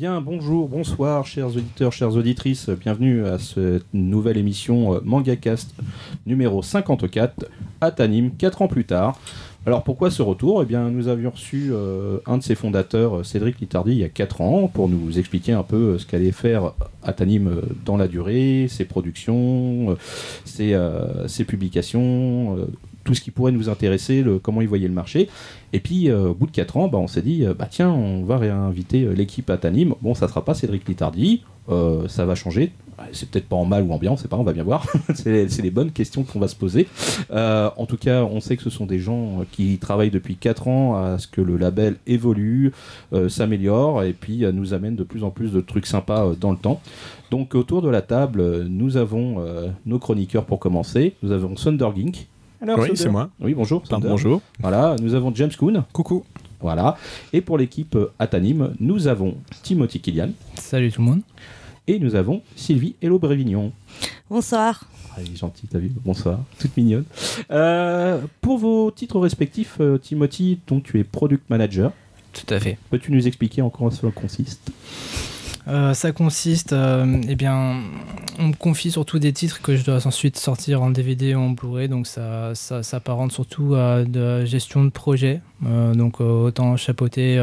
Bien, bonjour, bonsoir, chers auditeurs, chères auditrices. Bienvenue à cette nouvelle émission MangaCast numéro 54, Atanim, 4 ans plus tard. Alors pourquoi ce retour ? Eh bien, nous avions reçu un de ses fondateurs, Cédric Littardi, il y a 4 ans, pour nous expliquer un peu ce qu'allait faire Atanim dans la durée, ses productions, ses publications, tout ce qui pourrait nous intéresser, comment il voyait le marché. Et puis, au bout de 4 ans, on s'est dit, tiens, on va réinviter l'équipe Atanim. Bon, ça ne sera pas Cédric Littardi, ça va changer. C'est peut-être pas en mal ou en bien, on sait pas, on va bien voir. c'est les bonnes questions qu'on va se poser. En tout cas, on sait que ce sont des gens qui travaillent depuis 4 ans à ce que le label évolue, s'améliore et puis nous amène de plus en plus de trucs sympas dans le temps. Donc, autour de la table, nous avons nos chroniqueurs pour commencer. Nous avons Thundergink. Alors, oui, c'est moi. Oui, bonjour. Bonjour. Voilà, nous avons James Kuhn. Coucou. Voilà. Et pour l'équipe Atanim, nous avons Timothy Kilian. Salut tout le monde. Et nous avons Sylvie Hello Brévignon. Bonsoir. Ah, elle est gentille, t'as vu ? Bonsoir, toute mignonne. Pour vos titres respectifs, Timothy, donc tu es Product Manager. Tout à fait. Peux-tu nous expliquer en quoi cela consiste ? Ça consiste, on me confie surtout des titres que je dois ensuite sortir en DVD ou en Blu-ray, donc ça s'apparente surtout à de la gestion de projet, donc autant chapeauter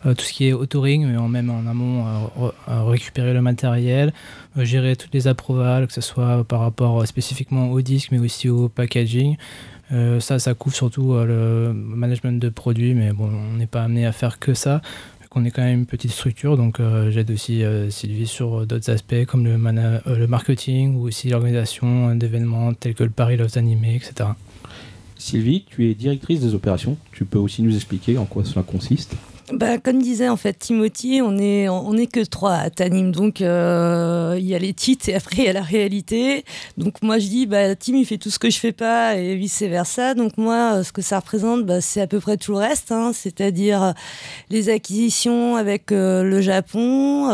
tout ce qui est authoring, mais même en amont récupérer le matériel, gérer toutes les approvals, que ce soit par rapport spécifiquement au disque, mais aussi au packaging. Ça couvre surtout le management de produits, mais bon, on n'est pas amené à faire que ça. On est quand même une petite structure, donc j'aide aussi Sylvie sur d'autres aspects comme le marketing ou aussi l'organisation d'événements tels que le Paris Loves Animé, etc. Sylvie, tu es directrice des opérations. Tu peux aussi nous expliquer en quoi cela consiste ? Comme disait en fait Timothy, on est que 3 à Atanim, donc il y a les titres et après il y a la réalité. Donc moi je dis Tim il fait tout ce que je fais pas et vice versa. Donc moi ce que ça représente c'est à peu près tout le reste, c'est-à-dire les acquisitions avec le Japon,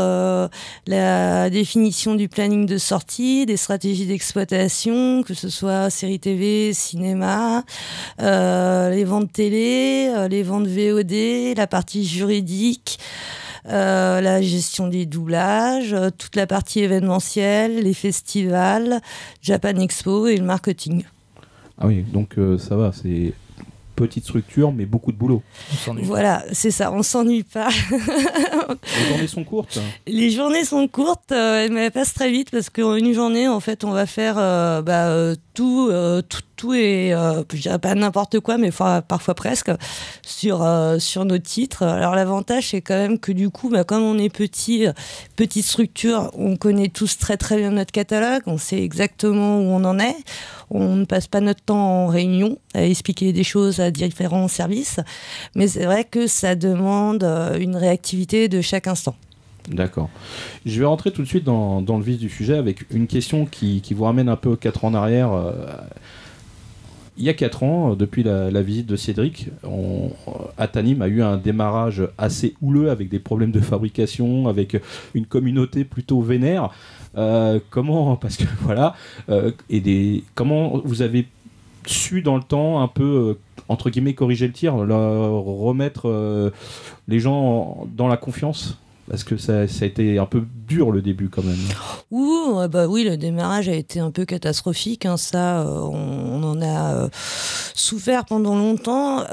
la définition du planning de sortie, des stratégies d'exploitation, que ce soit série TV, cinéma, les ventes télé, les ventes VOD, la partie juridique, la gestion des doublages, toute la partie événementielle, les festivals, Japan Expo et le marketing. Ah oui, donc ça va, c'est petite structure mais beaucoup de boulot. Voilà, c'est ça, on s'ennuie pas. Les journées sont courtes. Les journées sont courtes, mais elles passent très vite parce qu'une journée, en fait, on va faire tout et je dirais pas n'importe quoi, mais parfois presque sur nos titres. Alors l'avantage, c'est quand même que du coup, comme on est petite structure, on connaît tous très très bien notre catalogue, on sait exactement où on en est. On ne passe pas notre temps en réunion à expliquer des choses à différents services, mais c'est vrai que ça demande une réactivité de chaque instant. D'accord. Je vais rentrer tout de suite dans le vif du sujet avec une question qui vous ramène un peu 4 ans en arrière. Il y a 4 ans, depuis la visite de Cédric, Atanim a eu un démarrage assez houleux avec des problèmes de fabrication, avec une communauté plutôt vénère. Comment vous avez su dans le temps un peu entre guillemets corriger le tir, remettre les gens dans la confiance? Parce que ça a été un peu dur le début quand même. Oui, le démarrage a été un peu catastrophique. Ça, on en a souffert pendant longtemps.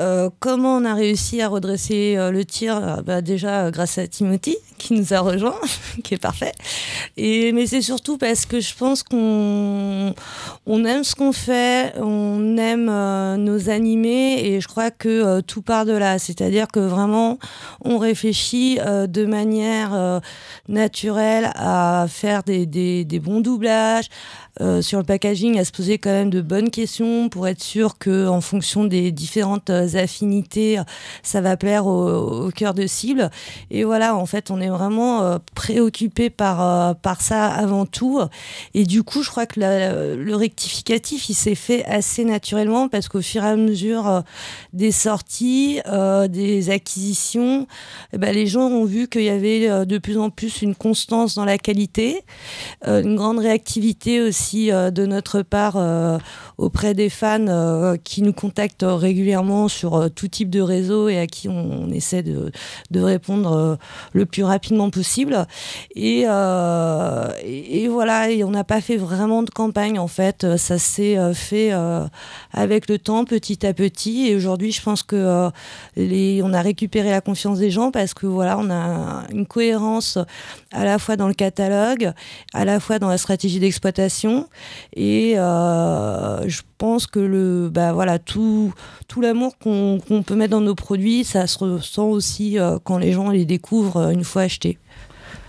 Comment on a réussi à redresser le tir ? Déjà grâce à Timothy qui nous a rejoints, qui est parfait. Mais c'est surtout parce que je pense qu'on aime ce qu'on fait, on aime nos animés et je crois que tout part de là. C'est-à-dire que vraiment, on réfléchit de manière naturelle à faire des bons doublages, sur le packaging, à se poser quand même de bonnes questions pour être sûr qu'en fonction des différentes affinités, ça va plaire au cœur de cible. Et voilà, en fait, on est vraiment préoccupé par ça avant tout. Et du coup, je crois que le rectificatif, il s'est fait assez naturellement parce qu'au fur et à mesure des sorties, des acquisitions, les gens ont vu qu'il y avait de plus en plus une constance dans la qualité, une grande réactivité aussi de notre part auprès des fans qui nous contactent régulièrement sur tout type de réseau et à qui on essaie de répondre le plus rapidement possible. Et voilà, et on n'a pas fait vraiment de campagne en fait. Ça s'est fait avec le temps, petit à petit. Et aujourd'hui, je pense que on a récupéré la confiance des gens parce que voilà, on a une cohérence à la fois dans le catalogue, à la fois dans la stratégie d'exploitation. Et je pense que tout l'amour qu'on peut mettre dans nos produits, ça se ressent aussi quand les gens les découvrent une fois achetés.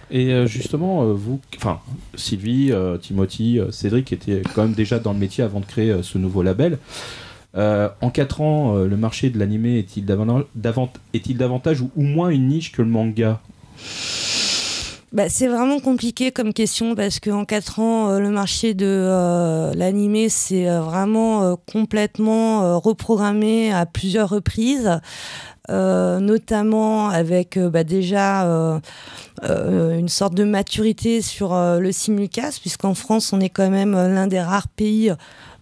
Et justement, vous, enfin Sylvie, Timothy, Cédric étaient quand même déjà dans le métier avant de créer ce nouveau label. En 4 ans, le marché de l'animé est-il davantage ou moins une niche que le manga ? C'est vraiment compliqué comme question parce qu'en 4 ans, le marché de l'animé s'est vraiment complètement reprogrammé à plusieurs reprises. Notamment avec déjà une sorte de maturité sur le simulcast, puisqu'en France, on est quand même l'un des rares pays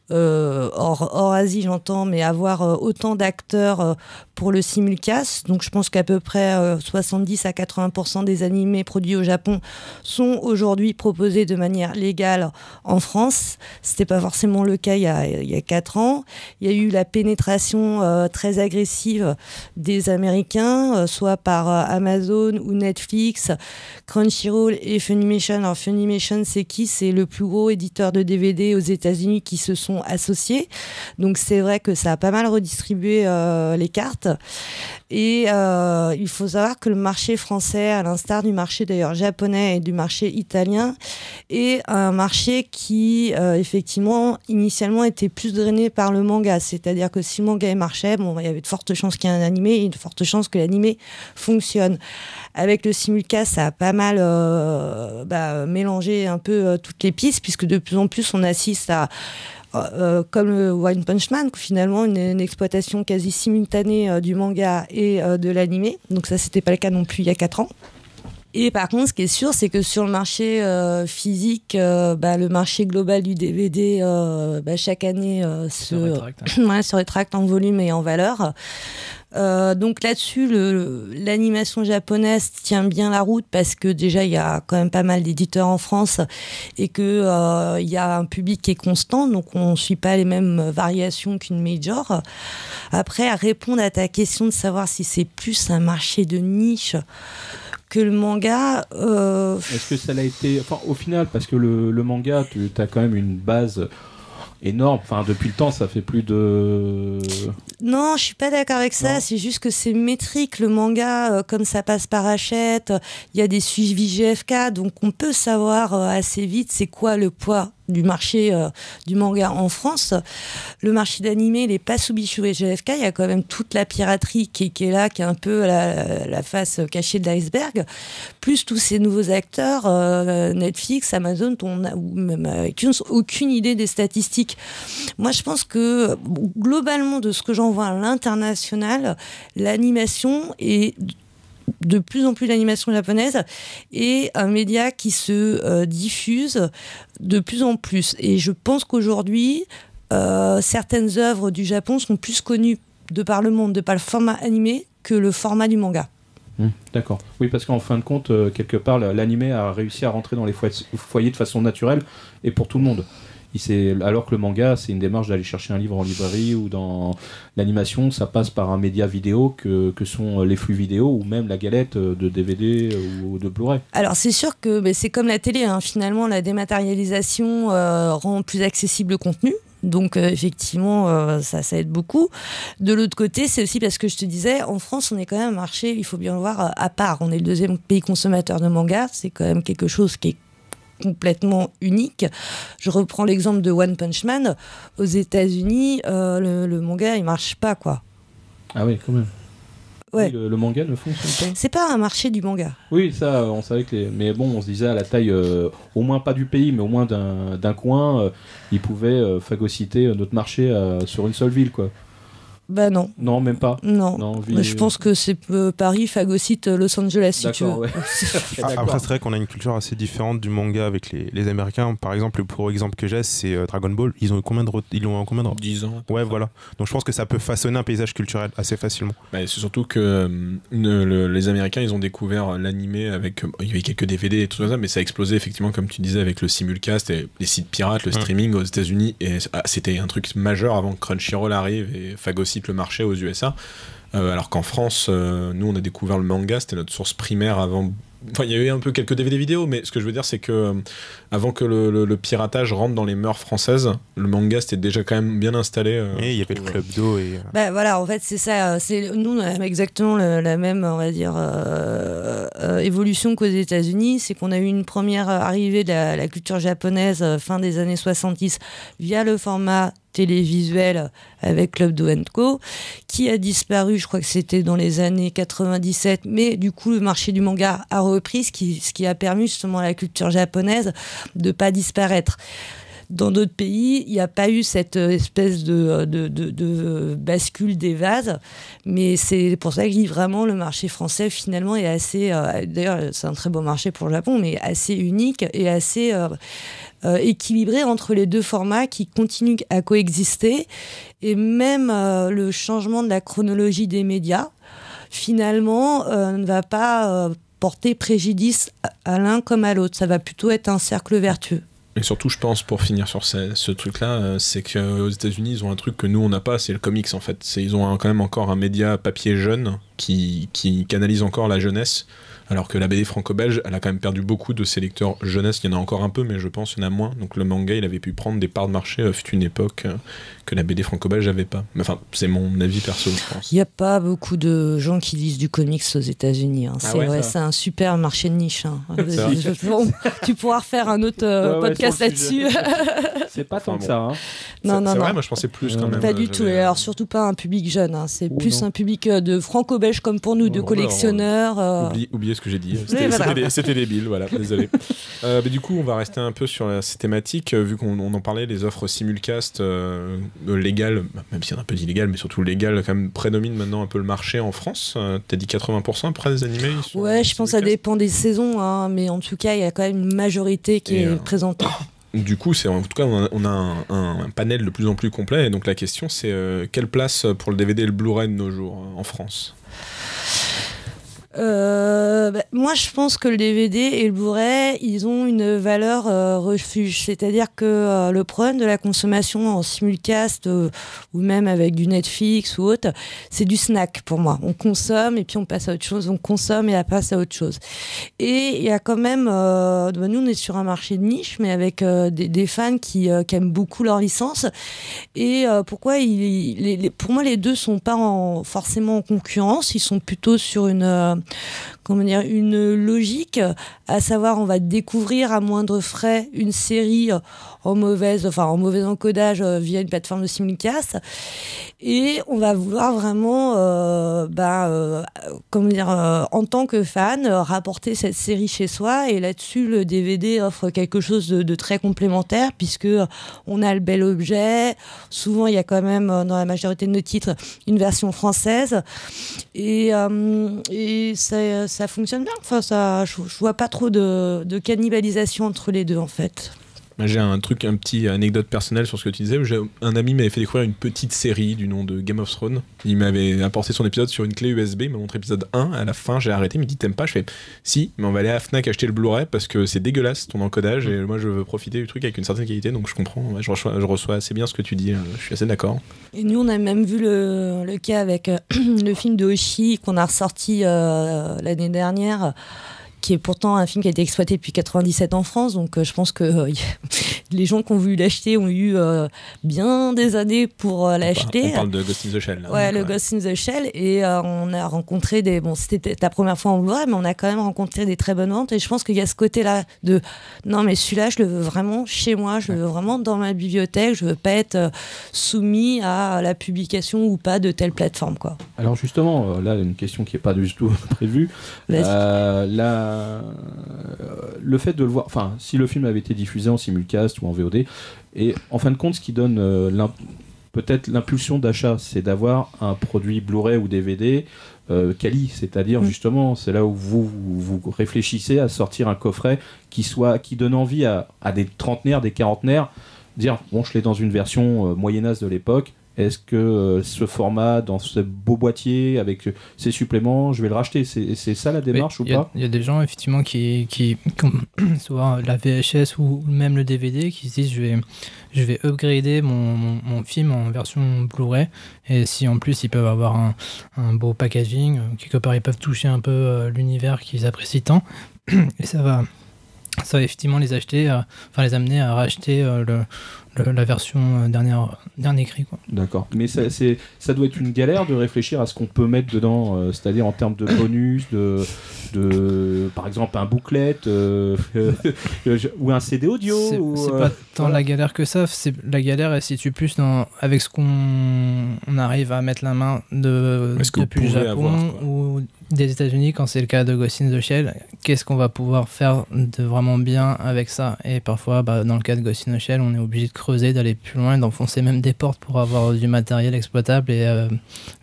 hors Asie, j'entends, mais avoir autant d'acteurs pour le simulcast. Donc je pense qu'à peu près 70 à 80% des animés produits au Japon sont aujourd'hui proposés de manière légale en France. C'était pas forcément le cas il y a 4 ans. Il y a eu la pénétration très agressive des Américains, soit par Amazon ou Netflix, Crunchyroll et Funimation. Alors Funimation, c'est qui ? C'est le plus gros éditeur de DVD aux États-Unis qui se sont associés. Donc c'est vrai que ça a pas mal redistribué les cartes. Et il faut savoir que le marché français, à l'instar du marché d'ailleurs japonais et du marché italien, est un marché qui effectivement initialement était plus drainé par le manga. C'est-à-dire que si le manga marchait, il y avait de fortes chances qu'il y ait un animé et de fortes chances que l'animé fonctionne. Avec le simulcast, ça a pas mal mélangé un peu toutes les pistes, puisque de plus en plus on assiste à comme le One Punch Man, finalement une exploitation quasi simultanée du manga et de l'animé. Donc ça, c'était pas le cas non plus il y a 4 ans. Et par contre, ce qui est sûr, c'est que sur le marché physique, le marché global du DVD, chaque année se rétracte en volume et en valeur. Donc là-dessus, l'animation japonaise tient bien la route parce que déjà, il y a quand même pas mal d'éditeurs en France et qu'il y a un public qui est constant, donc on ne suit pas les mêmes variations qu'une major. Après, à répondre à ta question de savoir si c'est plus un marché de niche que le manga... Est-ce que ça l'a été... Enfin, au final, parce que le manga, tu as quand même une base... énorme, enfin depuis le temps ça fait plus de... Non, je suis pas d'accord avec ça, c'est juste que c'est métrique le manga, comme ça passe par Hachette, il y a des suivis GFK, donc on peut savoir assez vite c'est quoi le poids du marché du manga en France. Le marché d'animé, il n'est pas sous Bichou et GFK, il y a quand même toute la piraterie qui est là, qui est un peu la face cachée de l'iceberg, plus tous ces nouveaux acteurs, Netflix, Amazon, ou même iTunes, aucune idée des statistiques. Moi, je pense que globalement, de ce que j'en vois à l'international, l'animation est de plus en plus l'animation japonaise est un média qui se diffuse de plus en plus. Et je pense qu'aujourd'hui, certaines œuvres du Japon sont plus connues de par le monde, de par le format animé, que le format du manga. D'accord. Oui, parce qu'en fin de compte, quelque part, l'animé a réussi à rentrer dans les foyers de façon naturelle et pour tout le monde. Alors que le manga, c'est une démarche d'aller chercher un livre en librairie, ou dans l'animation, ça passe par un média vidéo que sont les flux vidéo ou même la galette de DVD ou de Blu-ray. Alors c'est sûr que c'est comme la télé, finalement la dématérialisation rend plus accessible le contenu. Donc effectivement, ça aide beaucoup. De l'autre côté, c'est aussi parce que je te disais, en France, on est quand même un marché, il faut bien le voir, à part. On est le 2e pays consommateur de manga, c'est quand même quelque chose qui est complètement unique. Je reprends l'exemple de One Punch Man. Aux États-Unis, le manga, il marche pas, quoi. Ah oui, quand même. Ouais. Oui, le manga ne fonctionne pas. C'est pas un marché du manga. Oui, ça, on savait que mais bon, on se disait à la taille, au moins pas du pays, mais au moins d'un coin, ils pouvaient phagocyter notre marché sur une seule ville, quoi. Bah non. Non, même pas. Non. Je pense que c'est Paris phagocyte Los Angeles, si tu veux. Ouais. Après, c'est vrai qu'on a une culture assez différente du manga avec les Américains. Par exemple, pour exemple que j'ai, c'est Dragon Ball. Ils ont combien de 10 ans. Ouais, voilà. Donc je pense que ça peut façonner un paysage culturel assez facilement. Bah, c'est surtout que les Américains, ils ont découvert l'animé avec... il y avait quelques DVD et tout ça, mais ça a explosé effectivement, comme tu disais, avec le simulcast et les sites pirates, le streaming aux États-Unis. Et c'était un truc majeur avant que Crunchyroll arrive et phagocyte le marché aux USA, alors qu'en France, nous on a découvert le manga, c'était notre source primaire avant. Enfin, il y avait un peu quelques DVD vidéo, mais ce que je veux dire, c'est que avant que le piratage rentre dans les mœurs françaises, le manga c'était déjà quand même bien installé. Et il y avait le Club d'eau et. Bah voilà, en fait c'est ça. Nous on a exactement la même, on va dire, évolution qu'aux États-Unis. C'est qu'on a eu une première arrivée de la culture japonaise fin des années 70 via le format télévisuel avec Club Do & Co, qui a disparu, je crois que c'était dans les années 97, mais du coup le marché du manga a repris, ce qui a permis justement à la culture japonaise de pas disparaître. Dans d'autres pays, il n'y a pas eu cette espèce de bascule des vases, mais c'est pour ça que je dis vraiment le marché français finalement est assez, d'ailleurs c'est un très beau marché pour le Japon, mais assez unique et assez équilibré entre les deux formats qui continuent à coexister, et même le changement de la chronologie des médias finalement ne va pas porter préjudice à l'un comme à l'autre, ça va plutôt être un cercle vertueux. Et surtout, je pense, pour finir sur ce truc-là, c'est qu'aux États-Unis, ils ont un truc que nous, on n'a pas, c'est le comics, en fait. Ils ont quand même encore un média papier jeune qui canalise encore la jeunesse, alors que la BD franco-belge, elle a quand même perdu beaucoup de ses lecteurs jeunesse. Il y en a encore un peu, mais je pense qu'il y en a moins. Donc le manga, il avait pu prendre des parts de marché, fut une époque que la BD franco-belge n'avait pas. Mais, enfin, c'est mon avis perso, je pense. Il n'y a pas beaucoup de gens qui lisent du comics aux États-Unis. Hein. C'est un super marché de niche. Hein. Tu pourras refaire un autre podcast là-dessus. C'est pas tant que ça. Hein. Non, vrai, moi je pensais plus quand même. Pas du tout. Alors surtout pas un public jeune. Hein. C'est plus un public de franco-belge comme pour nous, de collectionneurs. Oubliez ce que j'ai dit. C'était débile, voilà, désolé. Mais du coup, on va rester un peu sur ces thématiques, vu qu'on en parlait, les offres simulcast légales, même s'il y en a un peu d'illégal, mais surtout légales, quand même prédominent maintenant un peu le marché en France. T'as dit 80% après des animés. Ouais, je pense que ça dépend des saisons, hein, mais en tout cas, il y a quand même une majorité qui est présentée. Du coup, en tout cas, on a un panel de plus en plus complet. Et donc la question, c'est quelle place pour le DVD et le Blu-ray de nos jours en France ? Moi je pense que le DVD et le Blu-ray ils ont une valeur refuge, c'est-à-dire que le problème de la consommation en simulcast ou même avec du Netflix ou autre, c'est du snack pour moi. On consomme et puis on passe à autre chose, on consomme et on passe à autre chose. Et il y a quand même nous on est sur un marché de niche, mais avec des fans qui aiment beaucoup leur licence. Et pourquoi pour moi les deux sont pas forcément en concurrence, ils sont plutôt sur une logique, à savoir on va découvrir à moindre frais une série en mauvais encodage via une plateforme de simulcast, et on va vouloir vraiment en tant que fan rapporter cette série chez soi, et là-dessus le DVD offre quelque chose de très complémentaire, puisque on a le bel objet, souvent il y a quand même dans la majorité de nos titres une version française, et ça fonctionne bien. Enfin, je vois pas trop de cannibalisation entre les deux en fait. J'ai un petit anecdote personnelle sur ce que tu disais. Un ami m'avait fait découvrir une petite série du nom de Game of Thrones. Il m'avait apporté son épisode sur une clé USB, il m'a montré l'épisode 1, à la fin j'ai arrêté, il me dit t'aimes pas? Je fais si, mais on va aller à Fnac acheter le Blu-ray parce que c'est dégueulasse ton encodage, et moi je veux profiter du truc avec une certaine qualité, donc je comprends, je reçois assez bien ce que tu dis, je suis assez d'accord. Et nous on a même vu le cas avec le film de Oshii qu'on a ressorti l'année dernière, qui est pourtant un film qui a été exploité depuis 97 en France, donc je pense que les gens qui ont voulu l'acheter ont eu bien des années pour l'acheter. On parle de Ghost in the Shell. Là, ouais, le Ghost in the Shell, et on a rencontré c'était ta première fois en Blu-ray, mais on a quand même rencontré des très bonnes ventes, et je pense qu'il y a ce côté-là de non mais celui-là je le veux vraiment chez moi, je le veux vraiment dans ma bibliothèque, je veux pas être soumis à la publication ou pas de telle plateforme, quoi. Alors justement, là une question qui n'est pas du tout prévue. Le fait de le voir, enfin, si le film avait été diffusé en simulcast ou en VOD, et en fin de compte, ce qui donne peut-être l'impulsion d'achat, c'est d'avoir un produit Blu-ray ou DVD quali, c'est-à-dire justement, c'est là où vous réfléchissez à sortir un coffret qui donne envie à des trentenaires, des quarantenaires, dire bon, je l'ai dans une version moyenâge de l'époque. Est-ce que ce format, dans ce beau boîtier, avec ces suppléments, je vais le racheter? C'est ça la démarche ou pas? Il y a des gens, effectivement, qui soit la VHS ou même le DVD, qui se disent je vais upgrader mon film en version Blu-ray. Et si en plus ils peuvent avoir un beau packaging, quelque part ils peuvent toucher un peu l'univers qu'ils apprécient tant, et ça va effectivement les amener à racheter la version dernier cri, quoi. D'accord. Mais ça doit être une galère de réfléchir à ce qu'on peut mettre dedans, c'est-à-dire en termes de bonus, de par exemple un booklet ou un CD audio. C'est pas tant la galère que ça. La galère, elle se situe plus avec ce qu'on arrive à mettre la main depuis le Japon ou des États-Unis, quand c'est le cas de Ghost in the Shell. Qu'est-ce qu'on va pouvoir faire de vraiment bien avec ça? Et parfois, dans le cas de Ghost in the Shell, on est obligé de creuser, d'aller plus loin, d'enfoncer même des portes pour avoir du matériel exploitable. Et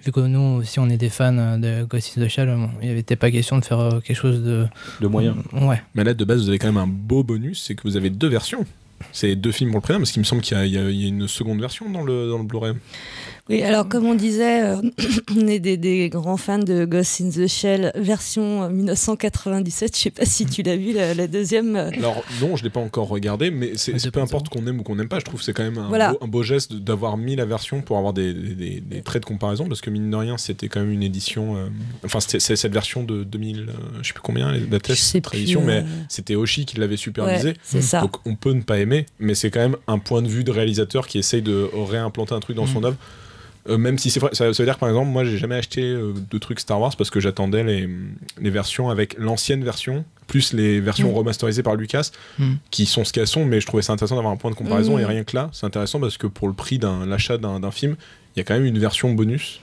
vu que nous aussi on est des fans de Ghost in the Shell, il n'était pas question de faire quelque chose de moyen. Ouais. Mais là, de base, vous avez quand même un beau bonus, c'est que vous avez 2 versions. C'est 2 films pour le prénom, parce qu'il me semble qu'il y a une seconde version dans le Blu-ray. Oui, alors comme on disait, on est des grands fans de Ghost in the Shell version 1997. Je sais pas si tu l'as vu, la deuxième. Alors non, je l'ai pas encore regardé, mais c'est peu importe qu'on aime ou qu'on n'aime pas. Je trouve que c'est quand même un beau geste d'avoir mis la version pour avoir des traits de comparaison, parce que mine de rien, c'était quand même une édition. C'est cette version de 2000, je sais plus combien la édition, mais c'était Oshii qui l'avait supervisé. Ouais, c'est ça. Donc on peut ne pas aimer, mais c'est quand même un point de vue de réalisateur qui essaye de réimplanter un truc dans son œuvre. Même si c'est vrai, ça veut dire que par exemple, moi j'ai jamais acheté de trucs Star Wars parce que j'attendais les versions avec l'ancienne version, plus les versions remasterisées par Lucas, qui sont ce qu'elles sont, mais je trouvais ça intéressant d'avoir un point de comparaison, et rien que là, c'est intéressant parce que pour le prix l'achat d'un film, il y a quand même une version bonus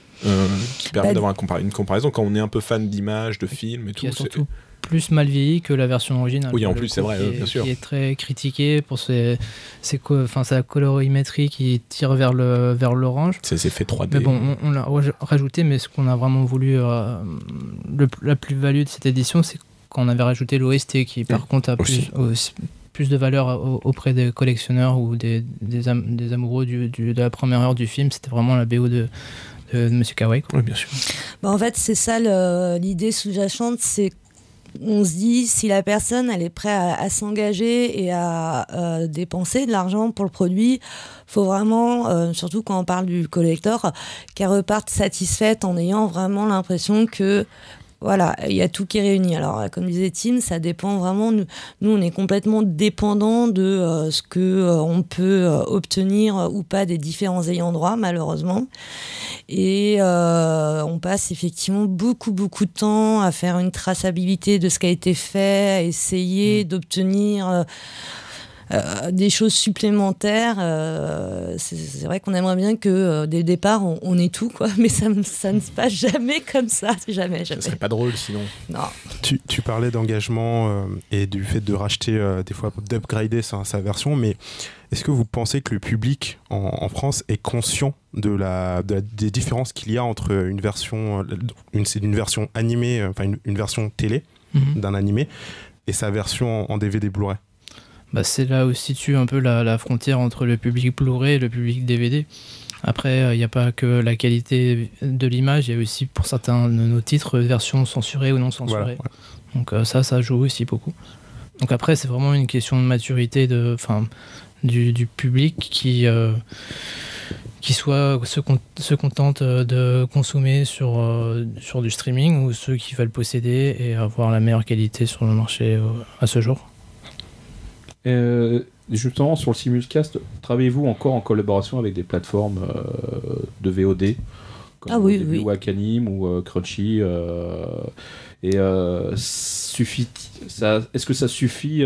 qui permet d'avoir une comparaison quand on est un peu fan d'images, de films et tout. Surtout plus mal vieilli que la version originale. Oui, en plus, c'est vrai, bien sûr. Qui est très critiqué pour sa colorimétrie qui tire vers l'orange. C'est fait 3D. Mais bon, on l'a rajouté, mais ce qu'on a vraiment voulu, la plus-value de cette édition, c'est qu'on avait rajouté l'OST qui, par contre, a plus de valeur auprès des collectionneurs ou des amoureux de la première heure du film. C'était vraiment la BO de Monsieur Kawai. Oui, bien sûr. En fait, c'est ça l'idée sous-jacente, c'est on se dit, si la personne elle est prête à s'engager et à dépenser de l'argent pour le produit, faut vraiment, surtout quand on parle du collector, qu'elle reparte satisfaite en ayant vraiment l'impression que voilà, il y a tout qui est réuni. Alors, comme disait Tim, ça dépend vraiment. Nous, on est complètement dépendants de ce que on peut obtenir ou pas des différents ayants droit, malheureusement. Et on passe effectivement beaucoup de temps à faire une traçabilité de ce qui a été fait, à essayer d'obtenir des choses supplémentaires. C'est vrai qu'on aimerait bien que dès le départ on ait tout, quoi, mais ça ne se passe jamais comme ça. Jamais. Ça serait pas drôle sinon. Non. Tu parlais d'engagement et du fait de racheter des fois, d'upgrader sa version, mais est-ce que vous pensez que le public en France est conscient des différences qu'il y a entre une version animée, enfin une version télé d'un animé et sa version en DVD Blu-ray? C'est là où se situe un peu la frontière entre le public Blu-ray et le public DVD. Après, il n'y a pas que la qualité de l'image, il y a aussi pour certains de nos titres versions censurées ou non censurées. Voilà, ouais. Donc ça joue aussi beaucoup. Donc après, c'est vraiment une question de maturité du public qui soit se contente de consommer sur du streaming, ou ceux qui veulent posséder et avoir la meilleure qualité sur le marché à ce jour. Justement, sur le simulcast, travaillez-vous encore en collaboration avec des plateformes de VOD comme Wakanim ou Crunchy est-ce que ça suffit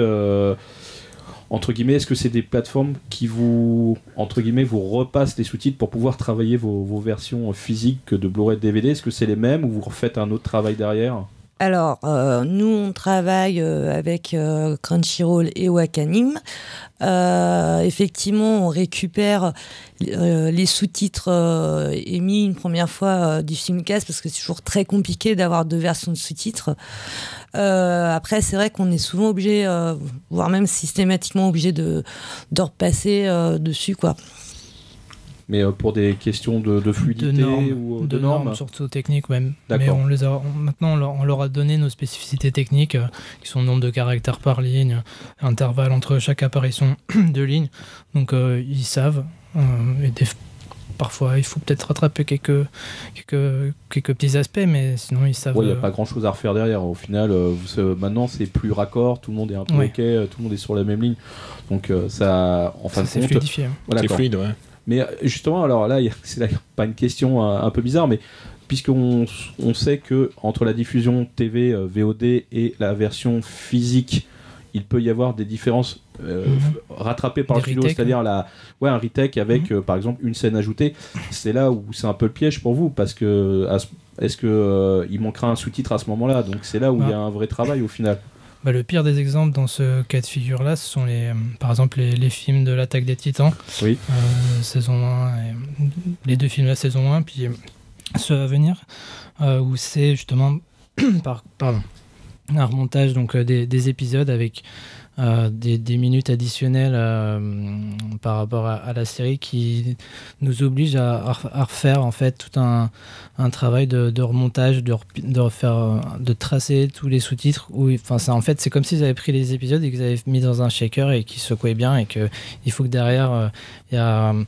entre guillemets, est-ce que c'est des plateformes qui vous repassent les sous-titres pour pouvoir travailler vos versions physiques de Blu-ray, de DVD? Est-ce que c'est les mêmes ou vous refaites un autre travail derrière? Alors, nous, on travaille avec Crunchyroll et Wakanim. Effectivement, on récupère les sous-titres émis une première fois du Simulcast parce que c'est toujours très compliqué d'avoir 2 versions de sous-titres. Après, c'est vrai qu'on est souvent obligé, voire même systématiquement obligé de repasser dessus, quoi. Mais pour des questions de fluidité ou de normes, surtout techniques même. D'accord. Mais maintenant, on leur a donné nos spécificités techniques, qui sont le nombre de caractères par ligne, intervalle entre chaque apparition de ligne. Donc ils savent. Parfois, il faut peut-être rattraper quelques petits aspects, mais sinon ils savent. Il n'y a pas grand-chose à refaire derrière. Au final, maintenant, c'est plus raccord, tout le monde est un peu OK, tout le monde est sur la même ligne. Donc ça, en fin de compte, c'est fluidifié. Voilà, c'est fluide, ouais. Mais justement, alors là, c'est pas une question un peu bizarre, mais puisqu'on sait que entre la diffusion TV, VOD et la version physique, il peut y avoir des différences rattrapées par le studio, c'est-à-dire un retake avec, par exemple, une scène ajoutée. C'est là où c'est un peu le piège pour vous, parce que est-ce que il manquera un sous-titre à ce moment-là? Donc c'est là où il y a un vrai travail au final. Le pire des exemples dans ce cas de figure-là, ce sont par exemple les films de l'Attaque des Titans, oui. Saison 1, les 2 films de la saison 1, puis ceux à venir, où c'est justement un remontage donc, des épisodes avec des minutes additionnelles par rapport à la série qui nous oblige à refaire en fait tout un travail de remontage, de tracer tous les sous-titres. En fait, c'est comme s'ils avaient pris les épisodes et qu'ils avaient mis dans un shaker et qu'ils secouaient bien, et qu'il faut que derrière il y a un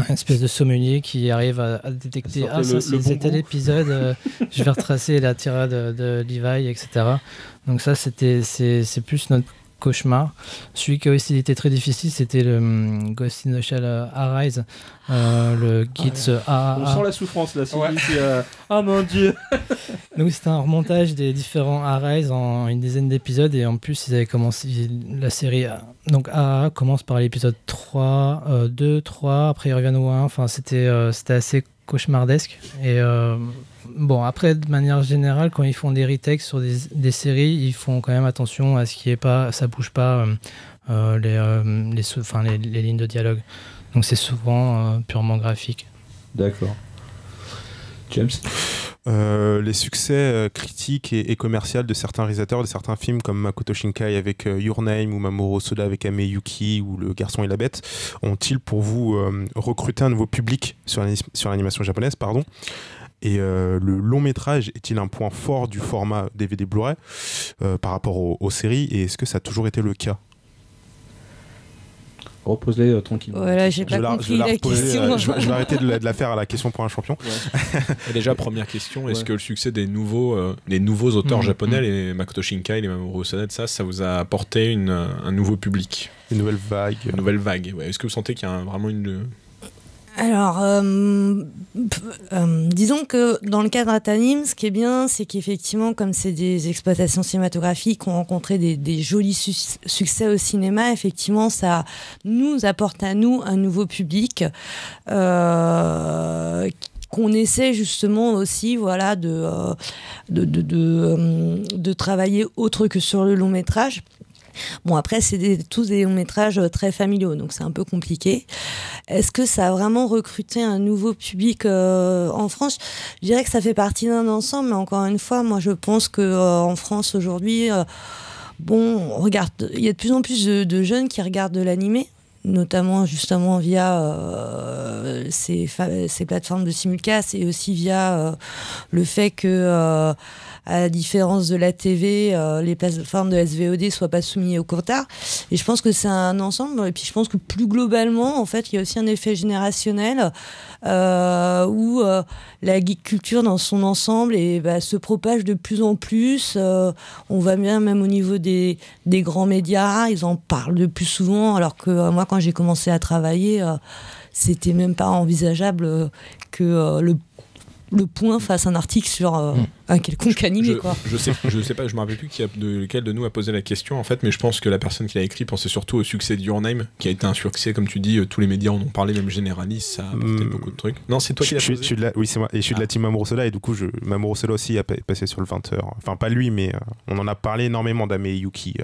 espèce de sommelier qui arrive à détecter c'était l'épisode, je vais retracer la tirade de Levi, etc. Donc ça, c'est plus notre cauchemar. Celui qui a aussi été très difficile, c'était le Ghost in the Shell Arise, le Kids On sent la souffrance là. Ah mon dieu. Donc c'était un remontage des différents Arise en une dizaine d'épisodes, et en plus ils avaient commencé la série. Donc AA commence par l'épisode 3, 2, 3, après ils reviennent au 1. Enfin c'était assez cauchemardesque. Et après, de manière générale, quand ils font des retakes sur des séries, ils font quand même attention à ce qui est pas, ça bouge pas les lignes de dialogue. Donc c'est souvent purement graphique. D'accord. James. Les succès critiques et commerciaux de certains réalisateurs de certains films comme Makoto Shinkai avec Your Name, ou Mamoru Soda avec Ame Yuki, ou Le Garçon et la Bête, ont-ils pour vous recruté un nouveau public sur l'animation japonaise, et le long métrage est-il un point fort du format DVD Blu-ray par rapport aux séries, et est-ce que ça a toujours été le cas? Repose-les tranquillement. Voilà, j'ai pas compris la question. Je vais arrêter de la faire à la question pour un champion. Ouais. Et déjà, première question, est-ce que le succès des nouveaux auteurs japonais, les Makoto Shinkai, les Mamoru Soda, ça vous a apporté un nouveau public? Une nouvelle vague. Ouais. Est-ce que vous sentez qu'il y a vraiment une... Alors, disons que dans le cadre Atanim, ce qui est bien, c'est qu'effectivement, comme c'est des exploitations cinématographiques qui ont rencontré des jolis succès au cinéma, effectivement, ça nous apporte à nous un nouveau public qu'on essaie justement aussi, de travailler autre que sur le long métrage. Bon, après, c'est tous des longs métrages très familiaux, donc c'est un peu compliqué. Est-ce que ça a vraiment recruté un nouveau public en France? Je dirais que ça fait partie d'un ensemble, mais encore une fois, moi je pense qu'en France aujourd'hui, regarde, il y a de plus en plus de jeunes qui regardent de l'animé, notamment justement via ces plateformes de simulcast, et aussi via le fait que à la différence de la TV, les plateformes de SVOD soient pas soumises au quota. Et je pense que c'est un ensemble. Et puis je pense que plus globalement, en fait, il y a aussi un effet générationnel où la geek culture dans son ensemble se propage de plus en plus. On voit bien même au niveau des grands médias, ils en parlent de plus souvent, alors que moi, quand j'ai commencé à travailler, c'était même pas envisageable que Le Point fasse un article sur un quelconque animé, quoi. Je sais pas, je me rappelle plus lequel de nous a posé la question en fait, mais je pense que la personne qui l'a écrit pensait surtout au succès de Your Name, qui a été un succès, comme tu dis, tous les médias en ont parlé, même généralistes, ça a apporté beaucoup de trucs. Non, c'est toi qui l'as posé. Oui, c'est moi, et je suis de la team Mamoru Soda, et du coup, Mamoru Soda aussi a passé sur le 20h. Enfin, pas lui, mais on en a parlé énormément d'Ame Yuki.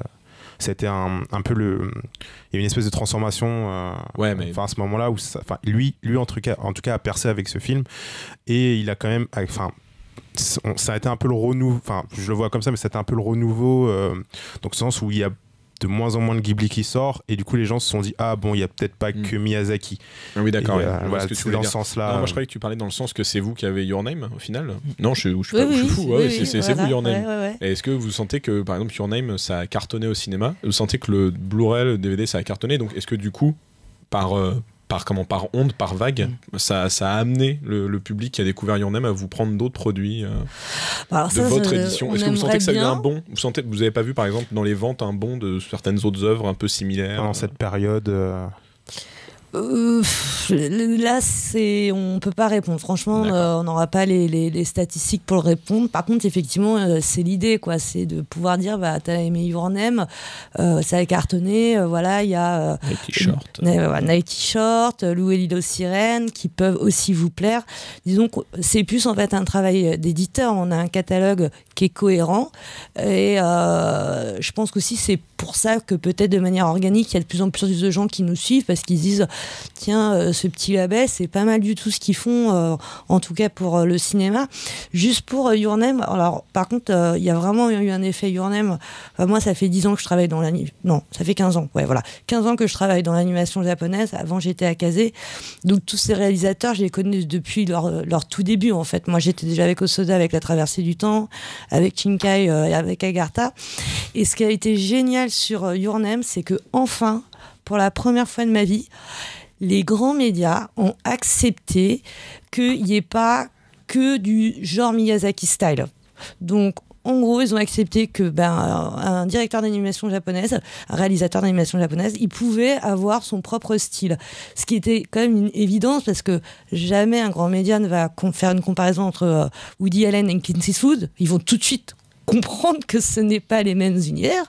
C'était un peu il y a une espèce de transformation mais à ce moment-là où lui en tout cas a percé avec ce film, et il a quand même ça a été un peu le renouveau, je le vois comme ça, mais c'était un peu le renouveau donc au sens où il y a de moins en moins de Ghibli qui sort, et du coup les gens se sont dit il y a peut-être pas que Miyazaki. Oui, d'accord. Voilà, c'est dans ce sens-là. Non, moi je croyais que tu parlais dans le sens que c'est vous qui avez Your Name au final. Non, je suis fou. C'est vous Your Name. Ouais. Et est-ce que vous sentez que par exemple Your Name ça a cartonné au cinéma? Vous sentez que le Blu-ray, le DVD ça a cartonné, donc est-ce que du coup par onde, par vague, ça a amené le public qui a découvert Your Name à vous prendre d'autres produits de votre édition? Est-ce que vous sentez que ça a eu un bond? Vous n'avez pas vu par exemple dans les ventes un bond de certaines autres œuvres un peu similaires pendant cette période? Là, on peut pas répondre. Franchement, on n'aura pas les statistiques pour le répondre. Par contre, effectivement, c'est l'idée, quoi. C'est de pouvoir dire, t'as aimé Your Name, ça a cartonné. Voilà, il y a Night T-shirt, Lou et Lilo Sirène, qui peuvent aussi vous plaire. Disons que c'est plus en fait un travail d'éditeur. On a un catalogue qui est cohérent, et je pense qu'aussi c'est pour ça que peut-être de manière organique, il y a de plus en plus de gens qui nous suivent parce qu'ils se disent tiens, ce petit label, c'est pas mal du tout ce qu'ils font, en tout cas pour le cinéma. Juste pour Your Name, alors par contre, il y a vraiment eu un effet Your Name. Moi, ça fait 10 ans que je travaille dans l'animation. Non, ça fait 15 ans. Ouais, voilà. 15 ans que je travaille dans l'animation japonaise. Avant, j'étais à Kazé. Donc, tous ces réalisateurs, je les connais depuis leur tout début, en fait. Moi, j'étais déjà avec Osoda, avec La Traversée du Temps, avec Shinkai et avec Agartha. Et ce qui a été génial sur Your Name, c'est que enfin, pour la première fois de ma vie, les grands médias ont accepté qu'il n'y ait pas que du genre Miyazaki style. Donc, en gros, ils ont accepté que un directeur d'animation japonaise, un réalisateur d'animation japonaise, il pouvait avoir son propre style. Ce qui était quand même une évidence parce que jamais un grand média ne va faire une comparaison entre Woody Allen et Clint Eastwood. Ils vont tout de suite comprendre que ce n'est pas les mêmes univers,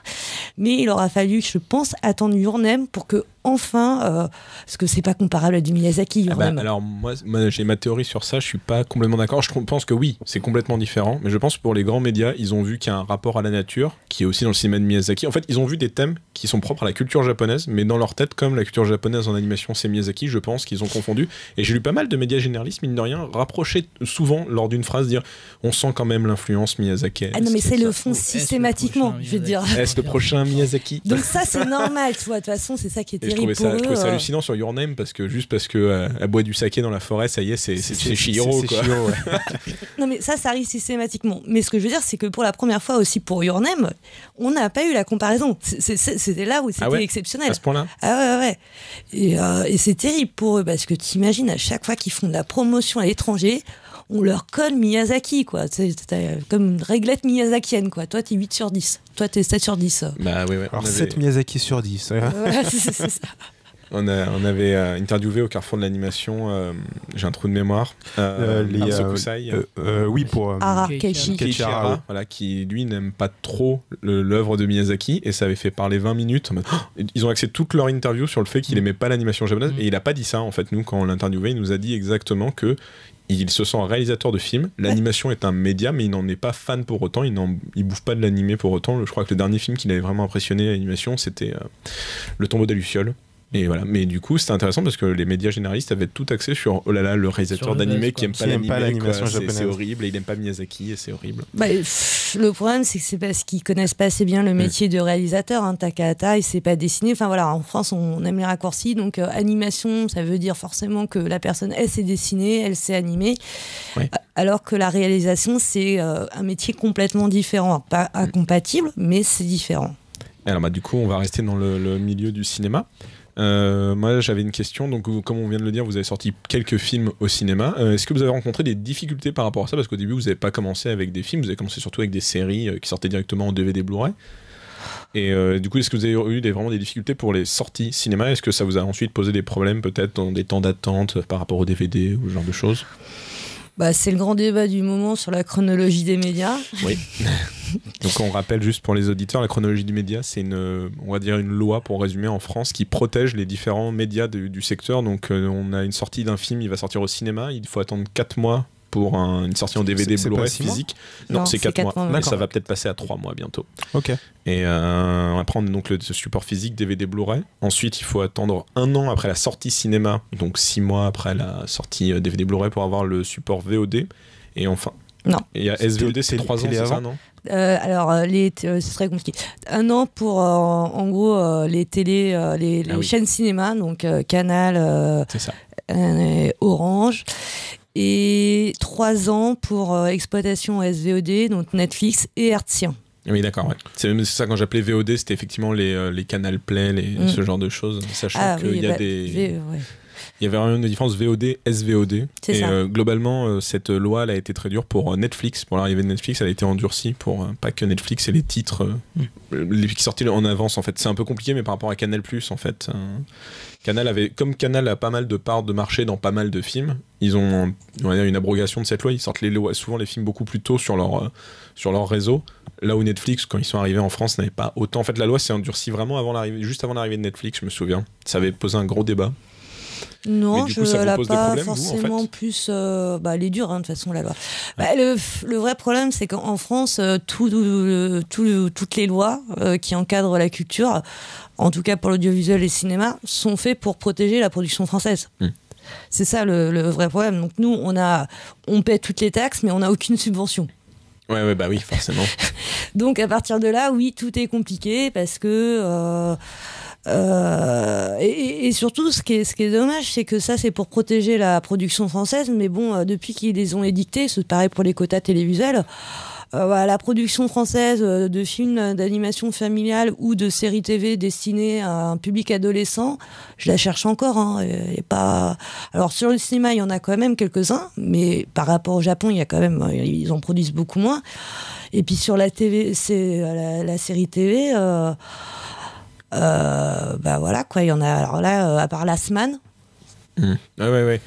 mais il aura fallu, je pense, attendre Your Name pour que enfin, parce que c'est pas comparable à du Miyazaki. Your Name. Alors moi j'ai ma théorie sur ça, je suis pas complètement d'accord. Je pense que oui, c'est complètement différent, mais je pense que pour les grands médias, ils ont vu qu'il y a un rapport à la nature qui est aussi dans le cinéma de Miyazaki. En fait, ils ont vu des thèmes qui sont propres à la culture japonaise, mais dans leur tête, comme la culture japonaise en animation c'est Miyazaki, je pense qu'ils ont confondu. Et j'ai lu pas mal de médias généralistes, mine de rien, rapprocher souvent lors d'une phrase, dire on sent quand même l'influence Miyazaki. Ah non, mais c'est le fond systématiquement, je veux dire. Est-ce le prochain Miyazaki? Donc ça c'est normal, tu vois. De toute façon, c'est ça qui est terrible. Je trouvais ça hallucinant sur Your Name parce que elle boit du saké dans la forêt, ça y est, c'est Chihiro, quoi. Chihiro, ouais. Non mais ça arrive systématiquement. Mais ce que je veux dire, c'est que pour la première fois aussi pour Your Name, on n'a pas eu la comparaison. C'était là où c'était exceptionnel. À ce point-là. Ah ouais. Et c'est terrible pour eux parce que t'imagines à chaque fois qu'ils font de la promotion à l'étranger, on leur colle Miyazaki, quoi. C'est comme une réglette miyazakienne, quoi. Toi, t'es 8 sur 10. Toi, t'es 7 sur 10. Bah oui, Alors 7 Miyazaki sur 10. Voilà, c'est ça. On avait interviewé au Carrefour de l'animation, j'ai un trou de mémoire, Arso Kusai. Oui, pour Keiichi. Voilà, qui lui n'aime pas trop l'œuvre de Miyazaki, et ça avait fait parler 20 minutes. Ils ont axé toute leur interview sur le fait qu'il aimait pas l'animation japonaise, et il a pas dit ça en fait. Nous, quand on l'interviewait, il nous a dit exactement que il se sent un réalisateur de film. L'animation est un média, mais il n'en est pas fan pour autant. Il bouffe pas de l'animé pour autant. Je crois que le dernier film qui l'avait vraiment impressionné à l'animation, c'était Le Tombeau d'Aluciole. Et voilà. Mais du coup, c'était intéressant parce que les médias généralistes avaient tout axé sur oh là là, le réalisateur d'animé qui aime pas l'animation japonaise. C'est horrible, et il aime pas Miyazaki, et c'est horrible. Le problème, c'est que c'est parce qu'ils connaissent pas assez bien le métier de réalisateur. Takahata, il sait pas dessiner. Enfin voilà, en France, on aime les raccourcis. Donc animation, ça veut dire forcément que la personne, elle sait dessiner, elle sait animer. Ouais. Alors que la réalisation, c'est un métier complètement différent. Pas incompatible, mais c'est différent. Alors du coup, on va rester dans le milieu du cinéma. Moi j'avais une question, donc comme on vient de le dire, vous avez sorti quelques films au cinéma. Est-ce que vous avez rencontré des difficultés par rapport à ça? Parce qu'au début vous n'avez pas commencé avec des films, vous avez commencé surtout avec des séries qui sortaient directement en DVD Blu-ray. Et du coup, est-ce que vous avez eu vraiment des difficultés pour les sorties cinéma? Est-ce que ça vous a ensuite posé des problèmes peut-être dans des temps d'attente par rapport au DVD ou ce genre de choses? C'est le grand débat du moment sur la chronologie des médias. Oui. Donc on rappelle juste pour les auditeurs, la chronologie du média, c'est on va dire une loi pour résumer en France qui protège les différents médias du secteur. Donc on a une sortie d'un film, il va sortir au cinéma, il faut attendre 4 mois pour une sortie en DVD Blu-ray physique. Non, c'est 4 mois. Mais ça va peut-être passer à 3 mois bientôt. Ok. Et on va prendre donc le support physique DVD Blu-ray. Ensuite, il faut attendre 1 an après la sortie cinéma, donc 6 mois après la sortie DVD Blu-ray pour avoir le support VOD. Et enfin... Non. Et il y a SVOD, c'est 3 ans, c'est ça, non? Alors, c'est très compliqué. 1 an pour, en gros, les télés, les chaînes cinéma, donc Canal, c'est ça. Orange. Et 3 ans pour exploitation SVOD, donc Netflix et Hertzien. Oui, d'accord. Ouais. C'est ça, quand j'appelais VOD, c'était effectivement les Canal Play, ce genre de choses, sachant qu'il y a des... Il y avait vraiment une différence VOD, SVOD. Et globalement, cette loi elle a été très dure pour Netflix. Pour l'arrivée de Netflix, elle a été endurcie pour pas que Netflix et les titres qui sortaient en avance. En fait, c'est un peu compliqué, mais par rapport à Canal+, en fait, comme Canal a pas mal de parts de marché dans pas mal de films, ils ont on va dire, une abrogation de cette loi. Ils sortent souvent les films beaucoup plus tôt sur leur réseau. Là où Netflix, quand ils sont arrivés en France, n'avait pas autant. En fait, la loi s'est endurcie vraiment juste avant l'arrivée de Netflix, je me souviens. Ça avait posé un gros débat. Non, coup, je l'ai pas problèmes, forcément vous, en fait plus. Elle est dure, de toute façon, la loi. Le vrai problème, c'est qu'en France, toutes les lois qui encadrent la culture, en tout cas pour l'audiovisuel et le cinéma, sont faites pour protéger la production française. C'est ça le vrai problème. Donc nous, on paie toutes les taxes, mais on n'a aucune subvention. Ouais, bah oui, forcément. Donc à partir de là, oui, tout est compliqué parce que... et surtout, ce qui est dommage, c'est que ça, c'est pour protéger la production française. Mais bon, depuis qu'ils les ont édictés, c'est pareil pour les quotas télévisuels. La production française de films d'animation familiale ou de séries TV destinées à un public adolescent, je la cherche encore. Et pas... Alors sur le cinéma, il y en a quand même quelques-uns, mais par rapport au Japon, ils en produisent beaucoup moins. Et puis sur la TV, c'est la série TV. Voilà quoi, il y en a. Alors là, à part la semaine. Ouais.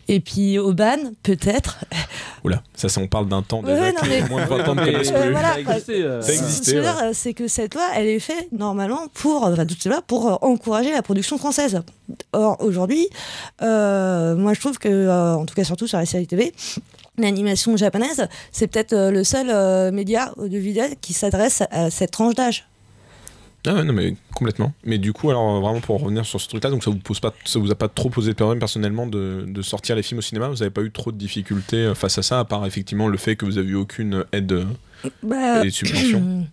Et puis Auban, peut-être. Oula, ça on parle d'un temps déjà moins de 20 ans de connaissent plus. Voilà, ça existait. C'est que cette loi, elle est faite normalement pour encourager la production française. Or aujourd'hui, moi je trouve que, en tout cas surtout sur la série TV, l'animation japonaise, c'est peut-être le seul média audiovisuel qui s'adresse à cette tranche d'âge. Ah ouais, non mais complètement. Mais du coup, alors vraiment pour revenir sur ce truc-là, donc ça vous a pas trop posé de problème personnellement de sortir les films au cinéma? Vous avez pas eu trop de difficultés face à ça, à part effectivement le fait que vous avez eu aucune aide et subvention?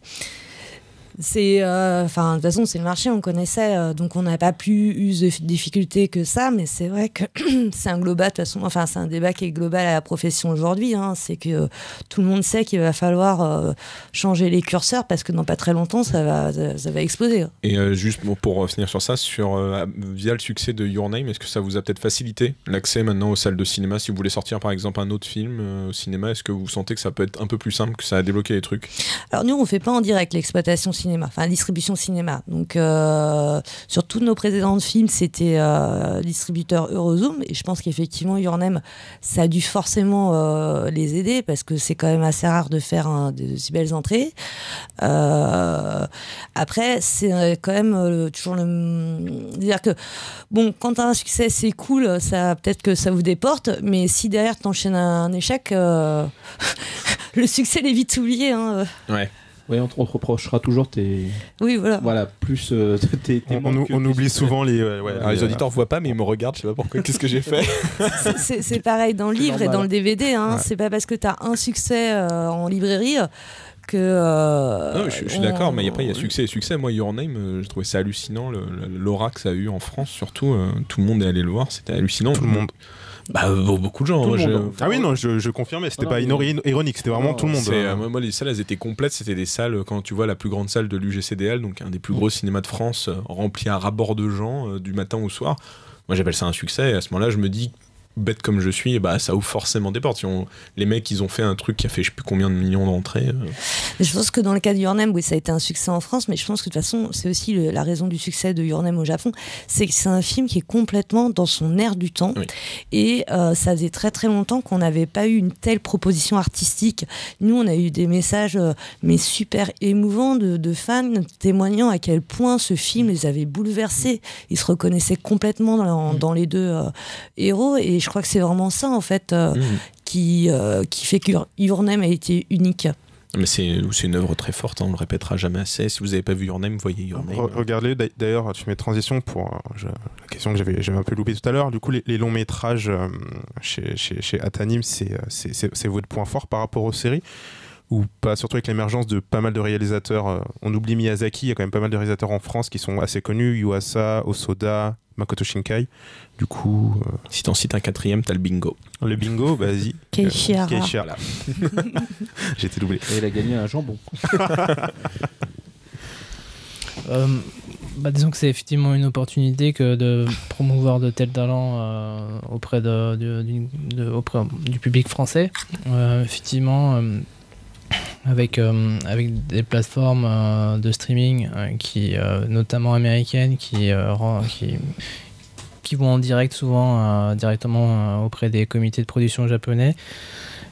C'est, de toute façon, c'est le marché, on connaissait, donc on n'a pas plus eu de difficultés que ça, mais c'est vrai que c'est un global, de toute façon, c'est un débat qui est global à la profession aujourd'hui, c'est que tout le monde sait qu'il va falloir changer les curseurs parce que dans pas très longtemps, ça va exploser. Et juste pour finir sur ça, via le succès de Your Name, est-ce que ça vous a peut-être facilité l'accès maintenant aux salles de cinéma? Si vous voulez sortir par exemple un autre film au cinéma, est-ce que vous sentez que ça peut être un peu plus simple, que ça a débloqué les trucs? Alors nous, on fait pas en direct l'exploitation cinéma, distribution cinéma. Donc sur tous nos précédents films, c'était distributeur Eurozoom, et je pense qu'effectivement Your Name, ça a dû forcément les aider parce que c'est quand même assez rare de faire de si belles entrées. Après, c'est quand même toujours dire que bon, quand t'as un succès, c'est cool, ça peut-être que ça vous déporte, mais si derrière t'enchaînes un échec, le succès il est vite oublié. Ouais. Oui, on te reprochera toujours tes. Oui, voilà. Voilà, plus tes on oublie souvent les. Les auditeurs ne voient pas, mais ils me regardent, je sais pas pourquoi. Qu'est-ce que j'ai fait? C'est pareil dans le livre et dans le DVD. Ouais. C'est pas parce que tu as un succès en librairie que. Non, je suis d'accord, mais après il y a succès et succès. Moi, Your Name, j'ai trouvé ça hallucinant, l'aura que ça a eu en France, surtout. Tout le monde est allé le voir, c'était hallucinant. Tout le monde. Beaucoup de gens. Ah oui, non, je confirme, c'était pas ironique, c'était vraiment tout le monde. Moi, les salles, elles étaient complètes. C'était des salles, quand tu vois la plus grande salle de l'UGCDL, donc un des plus gros cinémas de France, rempli à ras-bord de gens du matin au soir. Moi, j'appelle ça un succès. Et à ce moment-là, je me dis, bête comme je suis, bah, ça ouvre forcément des portes. Les mecs, ils ont fait un truc qui a fait je sais plus combien de millions d'entrées. Je pense que dans le cas de Your Name, oui, ça a été un succès en France, mais je pense que de toute façon, c'est aussi la raison du succès de Your Name au Japon, c'est que c'est un film qui est complètement dans son air du temps. Oui. Et ça faisait très très longtemps qu'on n'avait pas eu une telle proposition artistique. Nous, on a eu des messages mais super émouvants de fans témoignant à quel point ce film les avait bouleversés. Ils se reconnaissaient complètement dans les deux héros, et je crois que c'est vraiment ça en fait qui fait que Your Name a été unique. Mais c'est une œuvre très forte, on le répétera jamais assez. Si vous n'avez pas vu Your Name, voyez Your Name. Regardez, d'ailleurs, tu mets transition pour la question que j'avais un peu loupée tout à l'heure. Du coup, les longs métrages chez Atanim, c'est votre point fort par rapport aux séries ou pas, surtout avec l'émergence de pas mal de réalisateurs. On oublie Miyazaki, il y a quand même pas mal de réalisateurs en France qui sont assez connus, Yuasa, Osoda, Makoto Shinkai. Du coup... Si t'en cites un quatrième, t'as le bingo. Le bingo, vas-y. Keiichi Hara. Là. J'ai été doublé. Et il a gagné un jambon. Disons que c'est effectivement une opportunité que de promouvoir de tels talents auprès du public français. Effectivement... Avec des plateformes de streaming qui notamment américaines qui vont en direct souvent directement auprès des comités de production japonais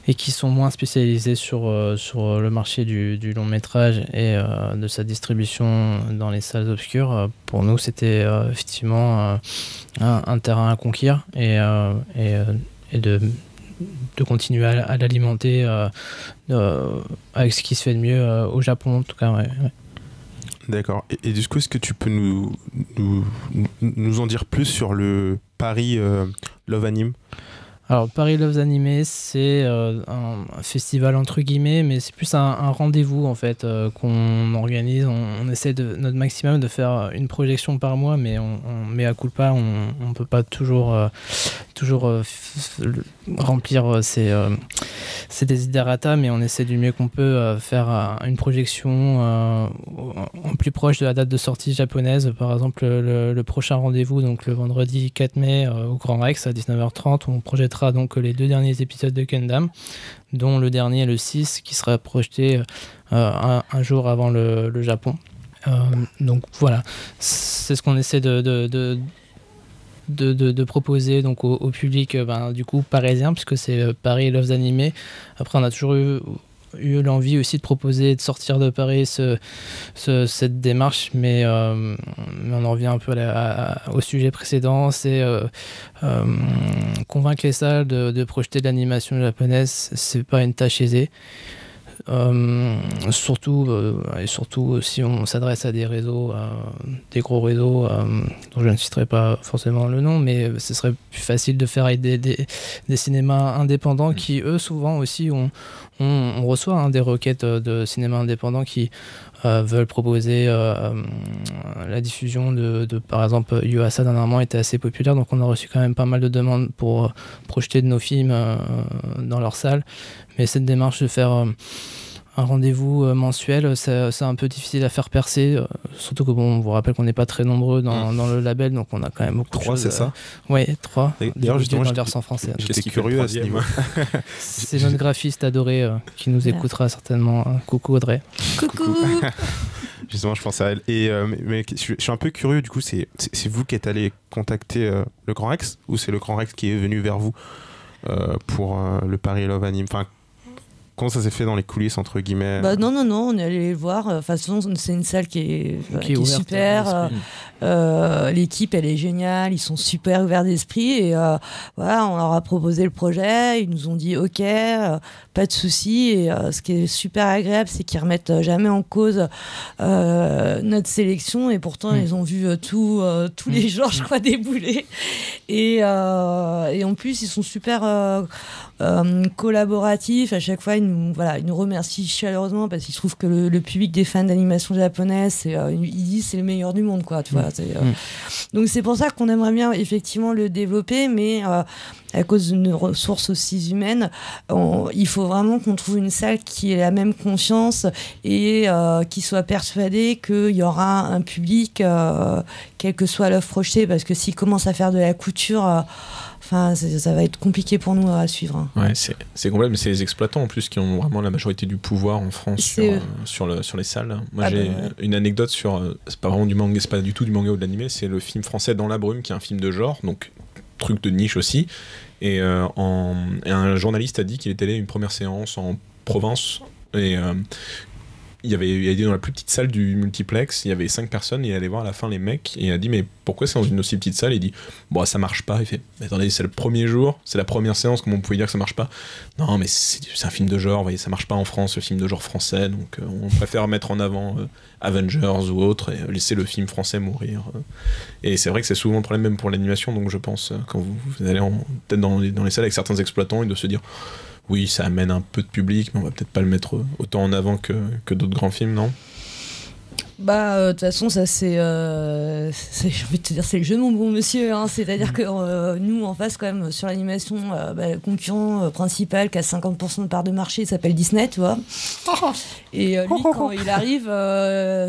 et qui sont moins spécialisés sur le marché du long métrage et de sa distribution dans les salles obscures. Pour nous, c'était effectivement un terrain à conquérir et de continuer à l'alimenter avec ce qui se fait de mieux au Japon en tout cas. Ouais. D'accord. Et du coup, est-ce que tu peux nous en dire plus sur le Paris Love Anime ? Alors Paris Loves Anime, c'est un festival entre guillemets, mais c'est plus un rendez-vous en fait qu'on organise. On essaie de notre maximum de faire une projection par mois, mais mais à coup de pas, on peut pas toujours remplir ses desiderata, mais on essaie du mieux qu'on peut faire une projection en plus proche de la date de sortie japonaise. Par exemple, le prochain rendez-vous, donc le vendredi 4 mai au Grand Rex à 19h30, on projettera donc les 2 derniers épisodes de Gundam, dont le dernier, le 6, qui sera projeté un jour avant le Japon. Donc voilà, c'est ce qu'on essaie de proposer donc au public du coup parisien, puisque c'est Paris Loves Anime. Après, on a toujours eu l'envie aussi de proposer de sortir de Paris cette démarche, mais on en revient un peu au sujet précédent, c'est convaincre les salles de projeter de l'animation japonaise, c'est pas une tâche aisée. Surtout si on s'adresse à des réseaux, des gros réseaux dont je ne citerai pas forcément le nom, mais ce serait plus facile de faire avec des cinémas indépendants qui eux souvent aussi on reçoit des requêtes de cinéma indépendants qui veulent proposer la diffusion de par exemple Yuasa dernièrement était assez populaire, donc on a reçu quand même pas mal de demandes pour projeter de nos films dans leur salle, mais cette démarche de faire un rendez-vous mensuel, c'est un peu difficile à faire percer, surtout que on vous rappelle qu'on n'est pas très nombreux dans le label, donc on a quand même beaucoup 3, de choses. C'est ça ? Oui, 3. D'ailleurs, justement, dans le version français. J'étais curieux à ce niveau. C'est notre graphiste adoré qui nous écoutera certainement. Coucou Audrey. Coucou. Justement, je pense à elle. Et, mais je suis un peu curieux, du coup, c'est vous qui êtes allé contacter le Grand Rex, ou c'est le Grand Rex qui est venu vers vous pour le Paris Love Anime ? Enfin, comment ça s'est fait dans les coulisses, entre guillemets ? Non, on est allé les voir. De toute façon, c'est une salle qui est ouverte, super. L'équipe, elle est géniale. Ils sont super ouverts d'esprit. Et voilà, on leur a proposé le projet. Ils nous ont dit OK, pas de souci. Et ce qui est super agréable, c'est qu'ils remettent jamais en cause notre sélection. Et pourtant, ils ont vu tous les genres, je crois, débouler. Et en plus, ils sont super collaboratifs. À chaque fois, ils nous remercient chaleureusement parce qu'ils trouvent que le public des fans d'animation japonaise, ils disent c'est le meilleur du monde, quoi. Tu vois, donc c'est pour ça qu'on aimerait bien effectivement le développer, mais à cause d'une ressource aussi humaine, il faut vraiment qu'on trouve une salle qui ait la même conscience et qui soit persuadée qu'il y aura un public quelle que soit l'œuvre projetée, parce que s'ils commencent à faire de la couture, Enfin, ça va être compliqué pour nous à suivre. Hein. Ouais, c'est complexe, mais c'est les exploitants en plus qui ont vraiment la majorité du pouvoir en France sur les salles. Moi, j'ai une anecdote sur. C'est pas vraiment du manga, c'est pas du tout du manga ou de l'animé, c'est le film français Dans la brume, qui est un film de genre, donc truc de niche aussi. Et un journaliste a dit qu'il était allé à une première séance en province et il était dans la plus petite salle du multiplex, il y avait 5 personnes et il allait voir à la fin les mecs et il a dit mais pourquoi c'est dans une aussi petite salle? Il dit bon ça marche pas. Il fait mais attendez, c'est le premier jour, c'est la première séance, comment vous pouvez dire que ça marche pas? Non mais c'est un film de genre, vous voyez, ça marche pas en France, le film de genre français, donc on préfère mettre en avant Avengers ou autre et laisser le film français mourir. Et c'est vrai que c'est souvent le problème même pour l'animation, donc je pense quand vous allez peut-être dans les salles avec certains exploitants, ils doivent se dire oui, ça amène un peu de public, mais on va peut-être pas le mettre autant en avant que d'autres grands films, non? Bah, de toute façon, ça j'ai envie de te dire, c'est le jeu, mon bon monsieur. Hein. C'est-à-dire que nous, en face, quand même, sur l'animation, le concurrent principal qui a 50% de part de marché, il s'appelle Disney, tu vois. Et lui, quand il arrive,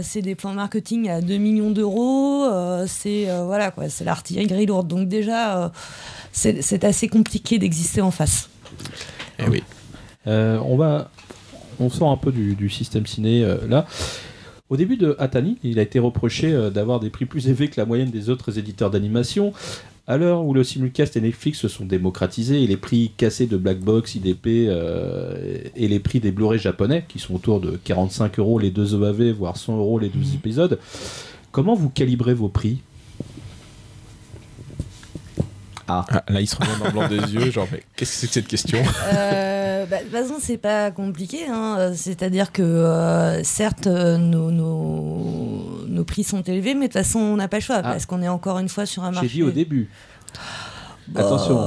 c'est des plans marketing à 2 millions d'euros. Voilà, quoi, c'est l'artillerie lourde. Donc, déjà, c'est assez compliqué d'exister en face. Eh oui. On sort un peu du système ciné là. Au début de Atani, il a été reproché d'avoir des prix plus élevés que la moyenne des autres éditeurs d'animation. À l'heure où le simulcast et Netflix se sont démocratisés et les prix cassés de Black Box, IDP et les prix des Blu-ray japonais, qui sont autour de 45 € les 2 OAV, voire 100 € les 12 épisodes, comment vous calibrez vos prix ? Là, il se regarde dans le blanc des yeux, genre, mais qu'est-ce que c'est que cette question? De toute façon, c'est pas compliqué. Hein. C'est-à-dire que, certes, nos prix sont élevés, mais de toute façon, on n'a pas le choix, parce qu'on est encore une fois sur un marché. J'ai dit au début. Attention,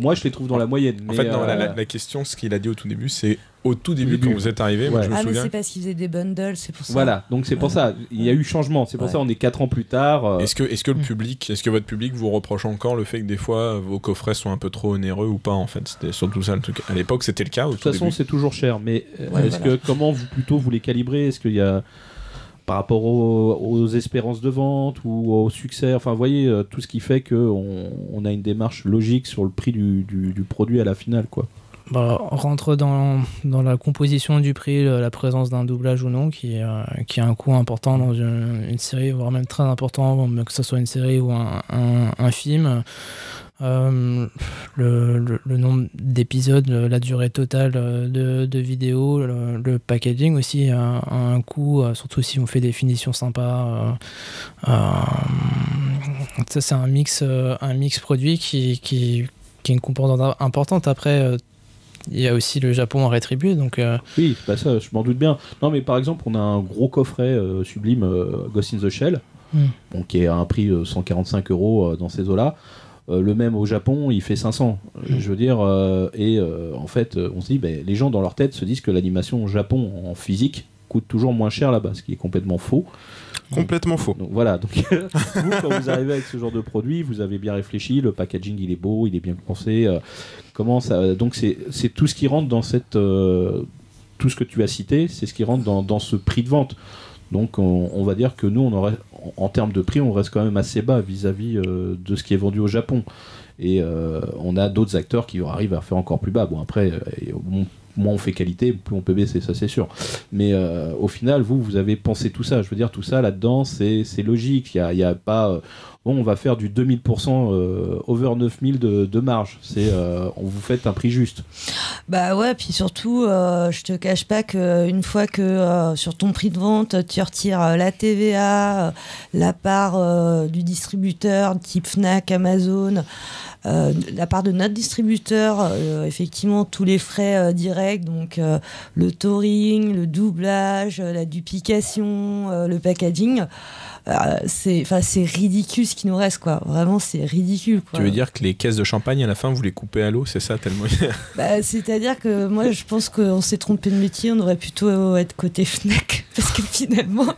moi je les trouve dans la moyenne. En fait, non, la question, ce qu'il a dit au tout début, c'est au tout début, quand vous êtes arrivé, moi je me souviens. Mais c'est parce qu'ils faisaient des bundles, c'est pour ça. Voilà, donc c'est pour ça, il y a eu changement, c'est pour ça on est 4 ans plus tard. Est-ce que votre public vous reproche encore le fait que des fois vos coffrets sont un peu trop onéreux ou pas en fait? C'était surtout ça le truc. À l'époque, c'était le cas. De toute façon, c'est toujours cher, mais comment vous les calibrez? Est-ce qu'il y a par rapport aux espérances de vente ou au succès, enfin vous voyez tout ce qui fait qu'on a une démarche logique sur le prix du produit à la finale, quoi. Rentre dans la composition du prix la présence d'un doublage ou non qui a un coût important dans une série, voire même très important, que ce soit une série ou un film. Le nombre d'épisodes, la durée totale de vidéos, le packaging aussi a un coût, surtout si on fait des finitions sympas. Ça, c'est un mix produit qui est une composante importante. Après, il y a aussi le Japon à rétribuer. Donc, oui, ça, je m'en doute bien. Non, mais par exemple, on a un gros coffret sublime Ghost in the Shell, qui est à un prix 145 € dans ces eaux-là. Le même au Japon, il fait 500. Je veux dire, en fait, on se dit, les gens dans leur tête se disent que l'animation au Japon en physique coûte toujours moins cher là-bas, ce qui est complètement faux. Complètement faux. Donc voilà, vous, quand vous arrivez avec ce genre de produit, vous avez bien réfléchi, le packaging il est beau, il est bien pensé. Donc c'est tout ce qui rentre dans cette. Tout ce que tu as cité, c'est ce qui rentre dans ce prix de vente. Donc on va dire que nous, en termes de prix, on reste quand même assez bas vis-à-vis de ce qui est vendu au Japon. Et on a d'autres acteurs qui arrivent à faire encore plus bas. Bon, après, moins on fait qualité, plus on peut baisser, ça c'est sûr. Mais au final, vous avez pensé tout ça. Je veux dire, tout ça là-dedans, c'est logique. Il n'y a pas... on va faire du 2000% over 9000 de marge. On vous fait un prix juste. Bah ouais, puis surtout, je te cache pas qu'une fois que sur ton prix de vente, tu retires la TVA, la part du distributeur, type Fnac, Amazon, la part de notre distributeur, effectivement, tous les frais directs, donc le touring, le doublage, la duplication, le packaging. C'est ridicule ce qui nous reste, quoi. Vraiment, c'est ridicule, quoi. Tu veux dire que les caisses de champagne à la fin vous les coupez à l'eau, c'est ça tellement? C'est-à-dire que moi je pense qu'on s'est trompé de métier, on aurait plutôt être côté Fnac parce que finalement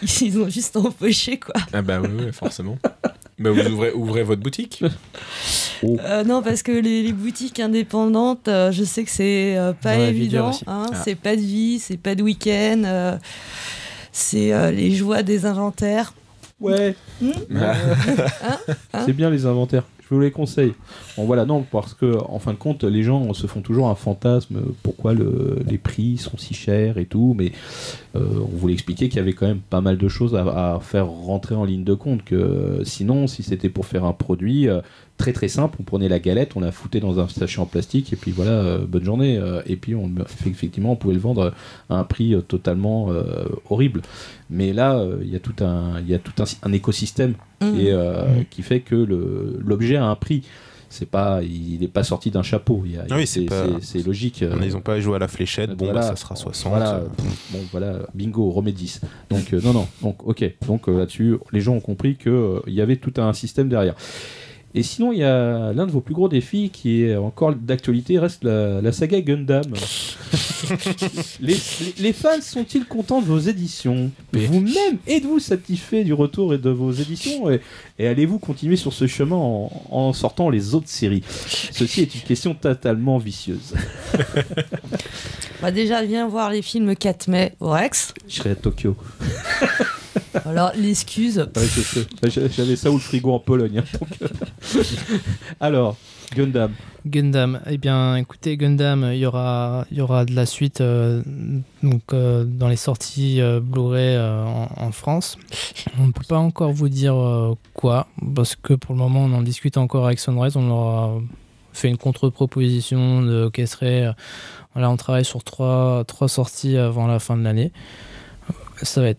ils ont juste empoché, quoi. Ah bah oui, forcément. Vous ouvrez votre boutique? Non, parce que les boutiques indépendantes, je sais que c'est pas évident, hein, c'est pas de vie, c'est pas de week-end, c'est les joies des inventaires. Ouais. C'est bien les inventaires. Je vous les conseille. Bon voilà, non, parce que en fin de compte, les gens se font toujours un fantasme pourquoi les prix sont si chers et tout, mais on voulait expliquer qu'il y avait quand même pas mal de choses à faire rentrer en ligne de compte, que sinon, si c'était pour faire un produit très très simple, on prenait la galette, on la foutait dans un sachet en plastique et puis voilà, bonne journée. Et puis effectivement, on pouvait le vendre à un prix totalement horrible. Mais là, il y a tout un écosystème qui fait que l'objet a un prix. Il n'est pas sorti d'un chapeau. C'est logique. Ils n'ont pas joué à la fléchette. Bon, voilà, ça sera 60. Voilà, bingo, remets 10. Donc non. Donc ok. Donc là-dessus, les gens ont compris que il y avait tout un système derrière. Et sinon, il y a l'un de vos plus gros défis qui est encore d'actualité, reste la saga Gundam. les fans sont-ils contents de vos éditions? Vous-même, êtes-vous satisfait du retour et de vos éditions et allez-vous continuer sur ce chemin en sortant les autres séries? Ceci est une question totalement vicieuse. Déjà, viens voir les films 4 mai au Rex. Je serai à Tokyo. Alors, l'excuse. Ouais, je sais. J'avais ça ou le frigo en Pologne. Alors, Gundam. Eh bien, écoutez, Gundam, il y aura de la suite dans les sorties Blu-ray en France. On ne peut pas encore vous dire quoi, parce que pour le moment, on en discute encore avec Sunrise. On leur a fait une contre-proposition de qu'elle serait... Voilà, on travaille sur trois sorties avant la fin de l'année. Ça va être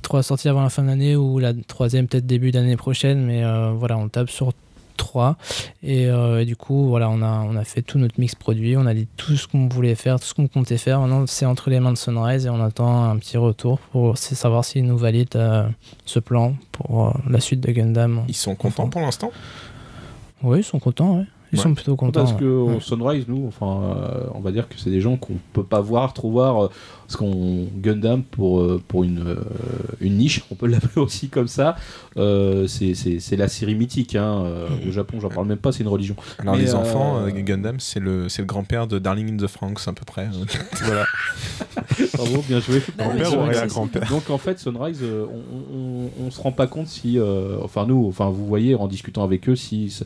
3 sorties avant la fin de l'année ou la 3e peut-être début d'année prochaine, mais voilà, on tape sur 3 et du coup voilà, on a fait tout notre mix produit, on a dit tout ce qu'on voulait faire, tout ce qu'on comptait faire. Maintenant c'est entre les mains de Sunrise et on attend un petit retour pour savoir s'ils nous valident ce plan pour la suite de Gundam. Ils sont contents pour l'instant? Oui, ils sont contents, ouais. Ils sont plutôt contents. Parce que Sunrise, nous, on va dire que c'est des gens qu'on peut pas trop voir. Parce qu'on Gundam pour une niche, on peut l'appeler aussi comme ça. C'est la série mythique. Au Japon, j'en parle même pas, c'est une religion. Alors les enfants, Gundam, c'est le grand-père de Darling in the Franxx à peu près. Voilà. Bravo, bien joué. Grand-père. Donc en fait, Sunrise, on se rend pas compte si, vous voyez en discutant avec eux, si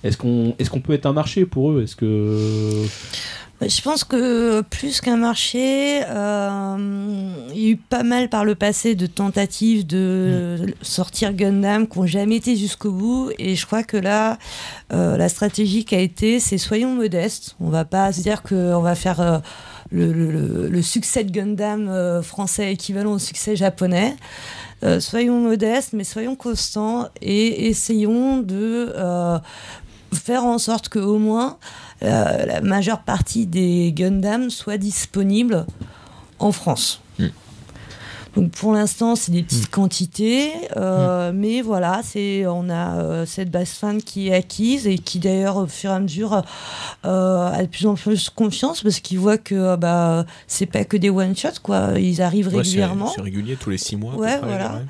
est-ce qu'on peut être un marché pour eux? Est-ce que je pense que plus qu'un marché, il y a eu pas mal par le passé de tentatives de sortir Gundam qui n'ont jamais été jusqu'au bout. Et je crois que là, la stratégie qui a été, c'est soyons modestes. On ne va pas se dire qu'on va faire le succès de Gundam français équivalent au succès japonais. Soyons modestes, mais soyons constants et essayons de faire en sorte qu'au moins la majeure partie des Gundam soit disponible en France. Donc pour l'instant, c'est des petites quantités, mais voilà, on a cette base fan qui est acquise et qui d'ailleurs, au fur et à mesure, a de plus en plus confiance parce qu'ils voient que c'est pas que des one-shots, quoi. Ils arrivent régulièrement. C'est régulier, tous les 6 mois. Ouais, voilà.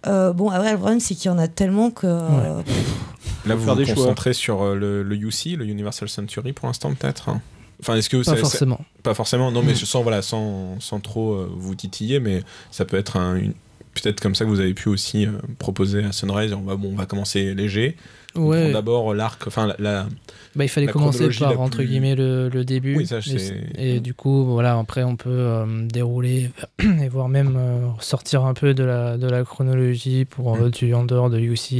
Après, le problème, c'est qu'il y en a tellement que... Là, vous vous concentrez sur le UC, le Universal Century, pour l'instant, peut-être? Enfin, est-ce que pas forcément. Pas forcément, non, mais sans trop vous titiller, mais ça peut être peut-être comme ça que vous avez pu aussi proposer à Sunrise. On va commencer léger. Ouais. D'abord l'arc, il fallait commencer par entre guillemets le début. Oui, ça, et du coup, voilà, après on peut dérouler et voire même sortir un peu de la chronologie pour du en dehors de UC.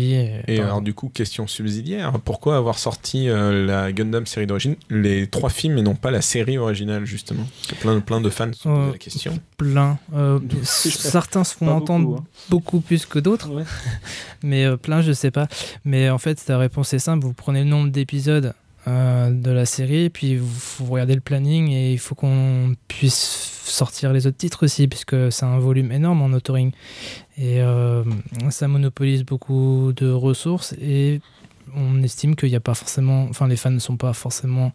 Et alors du coup, question subsidiaire, pourquoi avoir sorti la Gundam série d'origine, les 3 films et non pas la série originale justement? Plein de fans se sont posé la question. Certains se font entendre beaucoup plus que d'autres, ouais. Mais plein, je sais pas. Mais en fait, la réponse est simple, vous prenez le nombre d'épisodes de la série, et puis vous regardez le planning, et il faut qu'on puisse sortir les autres titres aussi, puisque c'est un volume énorme en authoring. Et ça monopolise beaucoup de ressources, et on estime qu'il n'y a pas forcément... Enfin, les fans ne sont pas forcément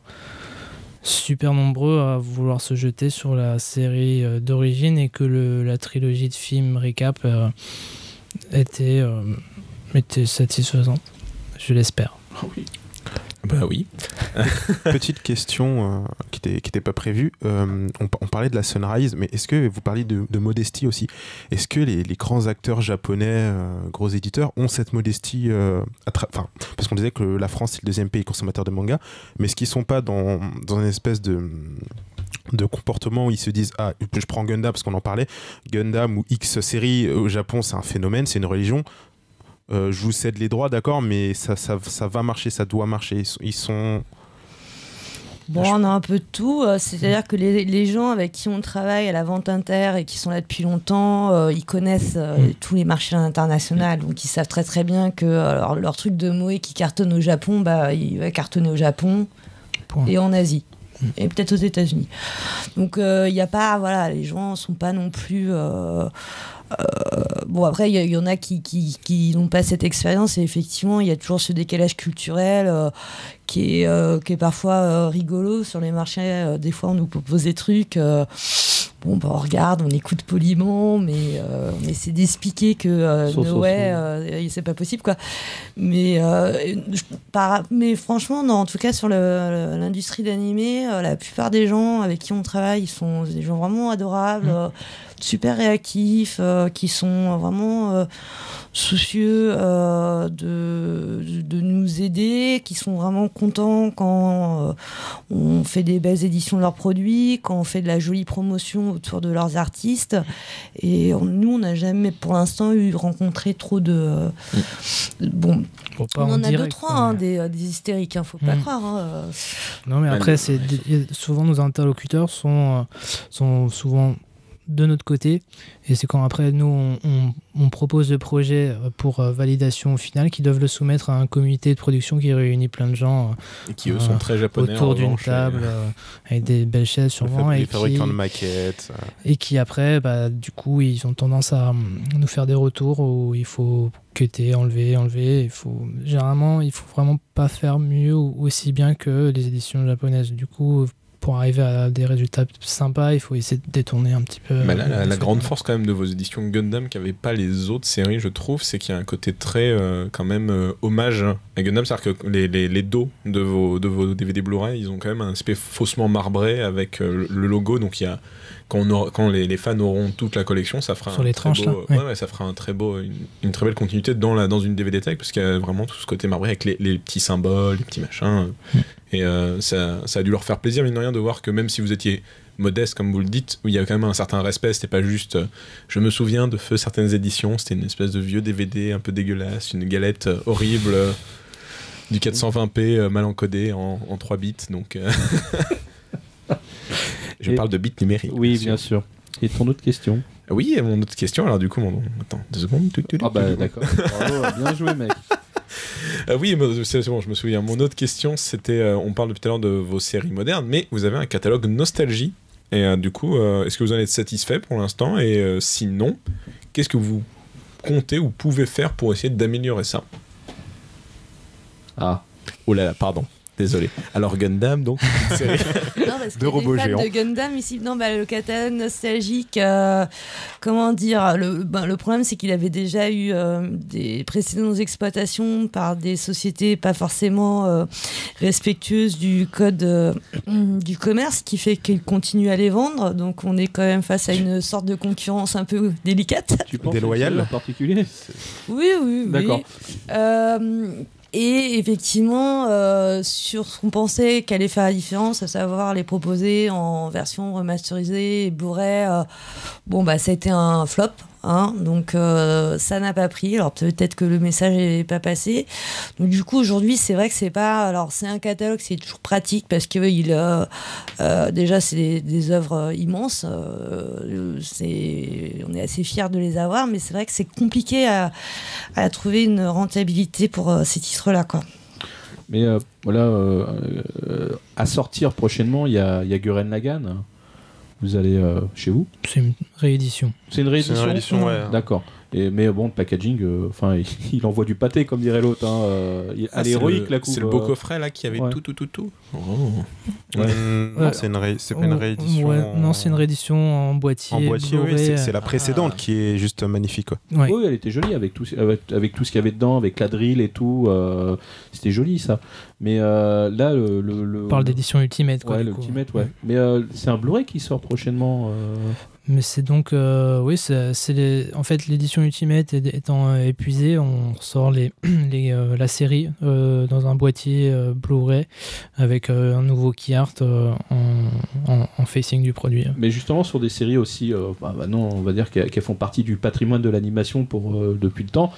super nombreux à vouloir se jeter sur la série d'origine, et que la trilogie de films récap était satisfaisante. Je l'espère. Oui. Bah oui. Petite question qui n'était pas prévue. On parlait de la Sunrise, mais est-ce que vous parliez de modestie aussi? Est-ce que les grands acteurs japonais, gros éditeurs, ont cette modestie parce qu'on disait que la France c'est le deuxième pays consommateur de manga, mais est-ce qu'ils sont pas dans une espèce de comportement où ils se disent je prends Gundam parce qu'on en parlait, Gundam ou X série au Japon c'est un phénomène, c'est une religion. Je vous cède les droits, d'accord, mais ça va marcher, ça doit marcher. Ils sont... Bon, on a un peu de tout. C'est-à-dire que les gens avec qui on travaille à la vente inter et qui sont là depuis longtemps, ils connaissent tous les marchés internationaux. Donc, ils savent très très bien que leur truc de Moe qui cartonne au Japon, il va cartonner au Japon et en Asie. Et peut-être aux États-Unis. Donc, il n'y a pas... Voilà, les gens ne sont pas non plus... bon, après, il y en a qui n'ont pas cette expérience et effectivement, il y a toujours ce décalage culturel qui est parfois rigolo sur les marchés. Des fois, on nous propose des trucs. On regarde, on écoute poliment, mais c'est d'expliquer que c'est pas possible, quoi. Mais franchement, non, en tout cas, sur l'industrie d'animé, la plupart des gens avec qui on travaille, ils sont des gens vraiment adorables, super réactifs, qui sont vraiment soucieux de nous aider, qui sont vraiment contents quand on fait des belles éditions de leurs produits, quand on fait de la jolie promotion autour de leurs artistes. Et nous, on n'a jamais pour l'instant rencontré trop de... Bon, on en a deux, trois, des hystériques, faut pas croire. Non, mais après, souvent nos interlocuteurs sont souvent de notre côté, et c'est quand après nous on propose le projet pour validation finale, qu'ils doivent le soumettre à un comité de production qui réunit plein de gens et qui eux sont très japonais autour d'une table avec des belles chaises souvent, les fabricants de maquettes et qui après du coup ils ont tendance à nous faire des retours où il faut cutter, enlever, généralement il faut vraiment pas faire mieux ou aussi bien que les éditions japonaises. Du coup, pour arriver à des résultats sympas, il faut essayer de détourner un petit peu. La grande force quand même de vos éditions Gundam qu'avaient pas les autres séries, je trouve, c'est qu'il y a un côté très quand même hommage à Gundam, c'est-à-dire que les dos de vos DVD Blu-ray, ils ont quand même un aspect faussement marbré avec le logo, donc il y a quand les fans auront toute la collection, ça fera sur les tranches beau, là, ouais, ça fera une très belle continuité dans une DVD tech, parce qu'il y a vraiment tout ce côté marbré avec les petits symboles, les petits machins. Et ça a dû leur faire plaisir, mine de rien, de voir que même si vous étiez modeste, comme vous le dites, où il y a quand même un certain respect, c'était pas juste... je me souviens de certaines éditions, c'était une espèce de vieux DVD un peu dégueulasse, une galette horrible, du 420p mal encodé en 3 bits, donc... Je parle de bits numériques. Oui, bien sûr. Et ton autre question? Oui, mon autre question, alors du coup... Attends, 2 secondes. D'accord. Bravo, bien joué, mec. Oui, c'est bon, je me souviens. Mon autre question, c'était, on parle depuis tout à l'heure de vos séries modernes, mais vous avez un catalogue nostalgie. Et du coup, est-ce que vous en êtes satisfait pour l'instant? Et sinon, qu'est-ce que vous comptez ou pouvez faire pour essayer d'améliorer ça? Oh là là, pardon. Désolé. Alors Gundam, donc, une série de robots géants. De Gundam ici, le catalogue nostalgique, comment dire, le problème c'est qu'il avait déjà eu des précédentes exploitations par des sociétés pas forcément respectueuses du code du commerce, qui fait qu'il continue à les vendre. Donc on est quand même face à une sorte de concurrence un peu délicate. Tu penses déloyale en particulier? Oui. D'accord. Et effectivement, sur ce qu'on pensait qu'allait faire la différence, à savoir les proposer en version remasterisée et Blu-ray, ça a été un flop. Donc ça n'a pas pris. Alors peut-être que le message n'est pas passé. Donc du coup aujourd'hui c'est vrai que c'est pas. Alors c'est un catalogue, c'est toujours pratique parce que déjà c'est des œuvres immenses. On est assez fiers de les avoir, mais c'est vrai que c'est compliqué à trouver une rentabilité pour ces titres-là, quoi. Mais à sortir prochainement, il y a Gurren Lagann. Vous allez chez vous? C'est une réédition. C'est une réédition, ouais. D'accord. Mais bon, le packaging, il envoie du pâté, comme dirait l'autre. À l'héroïque, la coupe. C'est le beau coffret là qui avait tout. Oh. Non, c'est pas une réédition. Non, c'est une réédition en boîtier. En boîtier, oui, Blu-ray, c'est la précédente qui est juste magnifique. Quoi. Ouais. Oui, elle était jolie avec tout ce qu'il y avait dedans, avec la drill et tout. C'était joli ça. Mais là, On parle d'édition Ultimate. Quoi, ouais, du coup. l'Ultimate, ouais. Mais c'est un Blu-ray qui sort prochainement. Mais c'est donc, oui, en fait, l'édition Ultimate étant épuisée, on ressort la série dans un boîtier Blu-ray avec un nouveau key art en facing du produit. Mais justement, sur des séries aussi, non, on va dire qu'elles font partie du patrimoine de l'animation depuis le temps,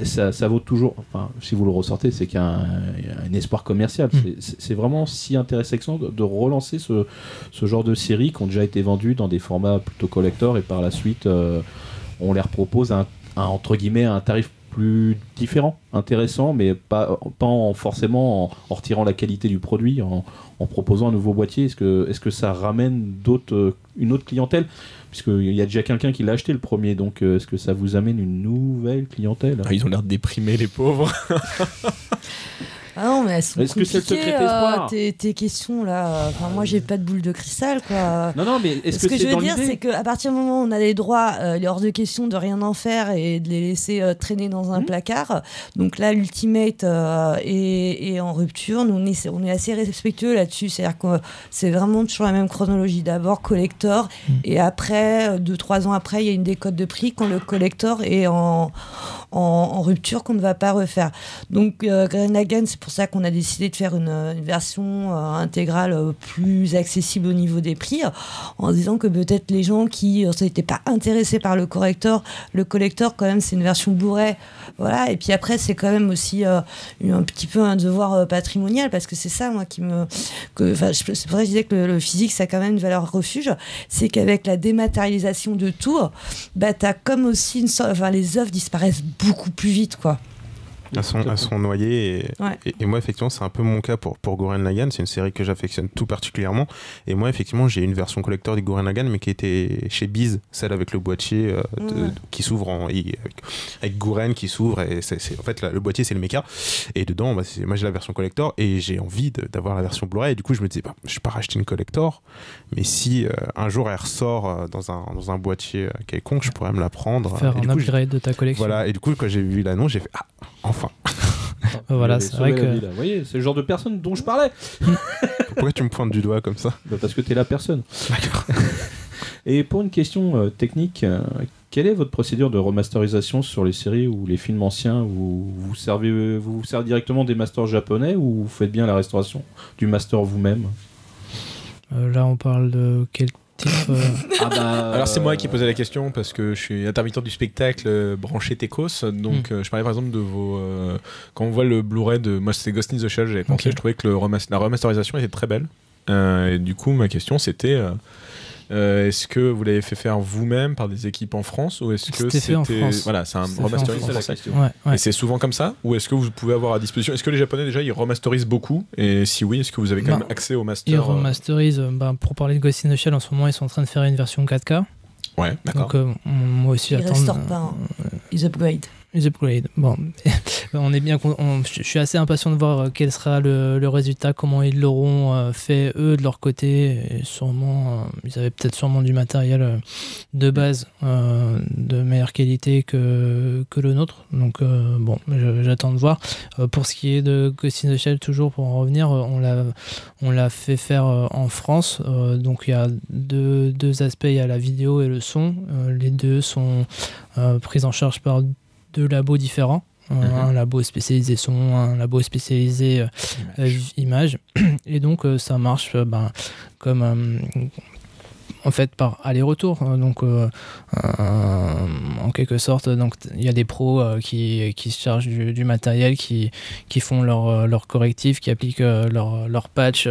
ça vaut toujours, si vous le ressortez, c'est qu'il y a un espoir commercial. C'est vraiment si intéressant de relancer ce genre de séries qui ont déjà été vendues dans des formats plutôt collector et par la suite on les repropose entre guillemets à un tarif plus différent, intéressant, mais pas forcément en retirant la qualité du produit, en proposant un nouveau boîtier. Est-ce que ça ramène une autre clientèle, puisqu'il y a déjà quelqu'un qui l'a acheté le premier, donc est-ce que ça vous amène une nouvelle clientèle? Ils ont l'air déprimés, les pauvres. Ah non, mais elles sont Est-ce que c'est le secret d'espoir tes questions là. Moi, j'ai pas de boule de cristal, quoi. Non, mais est-ce Ce que c'est je veux dans dire, l'idée c'est qu'à partir du moment où on a les droits, il est hors de question de rien en faire et de les laisser traîner dans un placard. Donc là, l'Ultimate est en rupture. Nous, on est assez respectueux là-dessus. C'est-à-dire que c'est vraiment toujours la même chronologie. D'abord collector, et après, 2-3 ans après, il y a une décote de prix quand le collector est en rupture qu'on ne va pas refaire. Donc Gurren Lagann, c'est pour ça qu'on a décidé de faire une version intégrale plus accessible au niveau des prix, en se disant que peut-être les gens qui n'étaient pas intéressés par le collector quand même c'est une version Blu-ray, voilà. Et puis après c'est quand même aussi un petit peu un devoir patrimonial, parce que c'est ça moi c'est pour ça que je disais que le physique ça a quand même une valeur refuge, c'est qu'avec la dématérialisation de tout, t'as comme aussi les œuvres disparaissent beaucoup plus vite, quoi. Elles sont noyées et moi effectivement c'est un peu mon cas pour Gurren Lagann. C'est une série que j'affectionne tout particulièrement, et moi effectivement j'ai une version collector de Gurren Lagann mais qui était chez Biz, celle avec le boîtier qui s'ouvre avec Gurren qui s'ouvre, et c'est en fait le boîtier c'est le mecha, et dedans moi j'ai la version collector et j'ai envie d'avoir la version Blu-ray, et du coup je me disais je vais pas racheter une collector, mais si un jour elle ressort dans un boîtier quelconque, je pourrais me la prendre, faire un upgrade de ta collection. Voilà, et du coup quand j'ai vu l'annonce j'ai fait enfin. Voilà, c'est vrai que. Vous voyez, c'est le genre de personne dont je parlais. Pourquoi tu me pointes du doigt comme ça? Parce que t'es la personne. D'accord. Et pour une question technique, quelle est votre procédure de remasterisation sur les séries ou les films anciens? Vous servez directement des masters japonais, ou vous faites bien la restauration du master vous-même? Là, on parle de quel Alors c'est moi qui posais la question parce que je suis intermittent du spectacle branché Tecos, donc je parlais par exemple de vos quand on voit le Blu-ray de moi c'était Ghost in the Shell, j'avais pensé, je trouvais que la remasterisation était très belle, et du coup ma question c'était est-ce que vous l'avez fait faire vous-même par des équipes en France, ou est-ce que c'était voilà, c'est un remasterisé, c'est la question. Ouais. Et c'est souvent comme ça, ou est-ce que vous pouvez avoir à disposition, est-ce que les Japonais déjà ils remasterisent beaucoup, et si oui, est-ce que vous avez quand même accès au master? Ils remasterisent, pour parler de Ghost in the Shell, en ce moment ils sont en train de faire une version 4K. Ouais, d'accord. Donc moi aussi ils restaurent pas, ils upgrade. Bon, on est bien. Je suis assez impatient de voir quel sera le résultat, comment ils l'auront fait eux de leur côté. Et sûrement, ils avaient peut-être sûrement du matériel de base de meilleure qualité que le nôtre. Donc j'attends de voir. Pour ce qui est de Ghost in the Shell, toujours pour en revenir, on l'a fait faire en France. Donc il y a deux aspects, il y a la vidéo et le son. Les deux sont pris en charge par deux labos différents, un labo spécialisé son, un labo spécialisé image, et donc ça marche comme en fait par aller-retour, donc en quelque sorte, donc il y a des pros qui se chargent du matériel, qui font leur correctif, qui appliquent leur patch,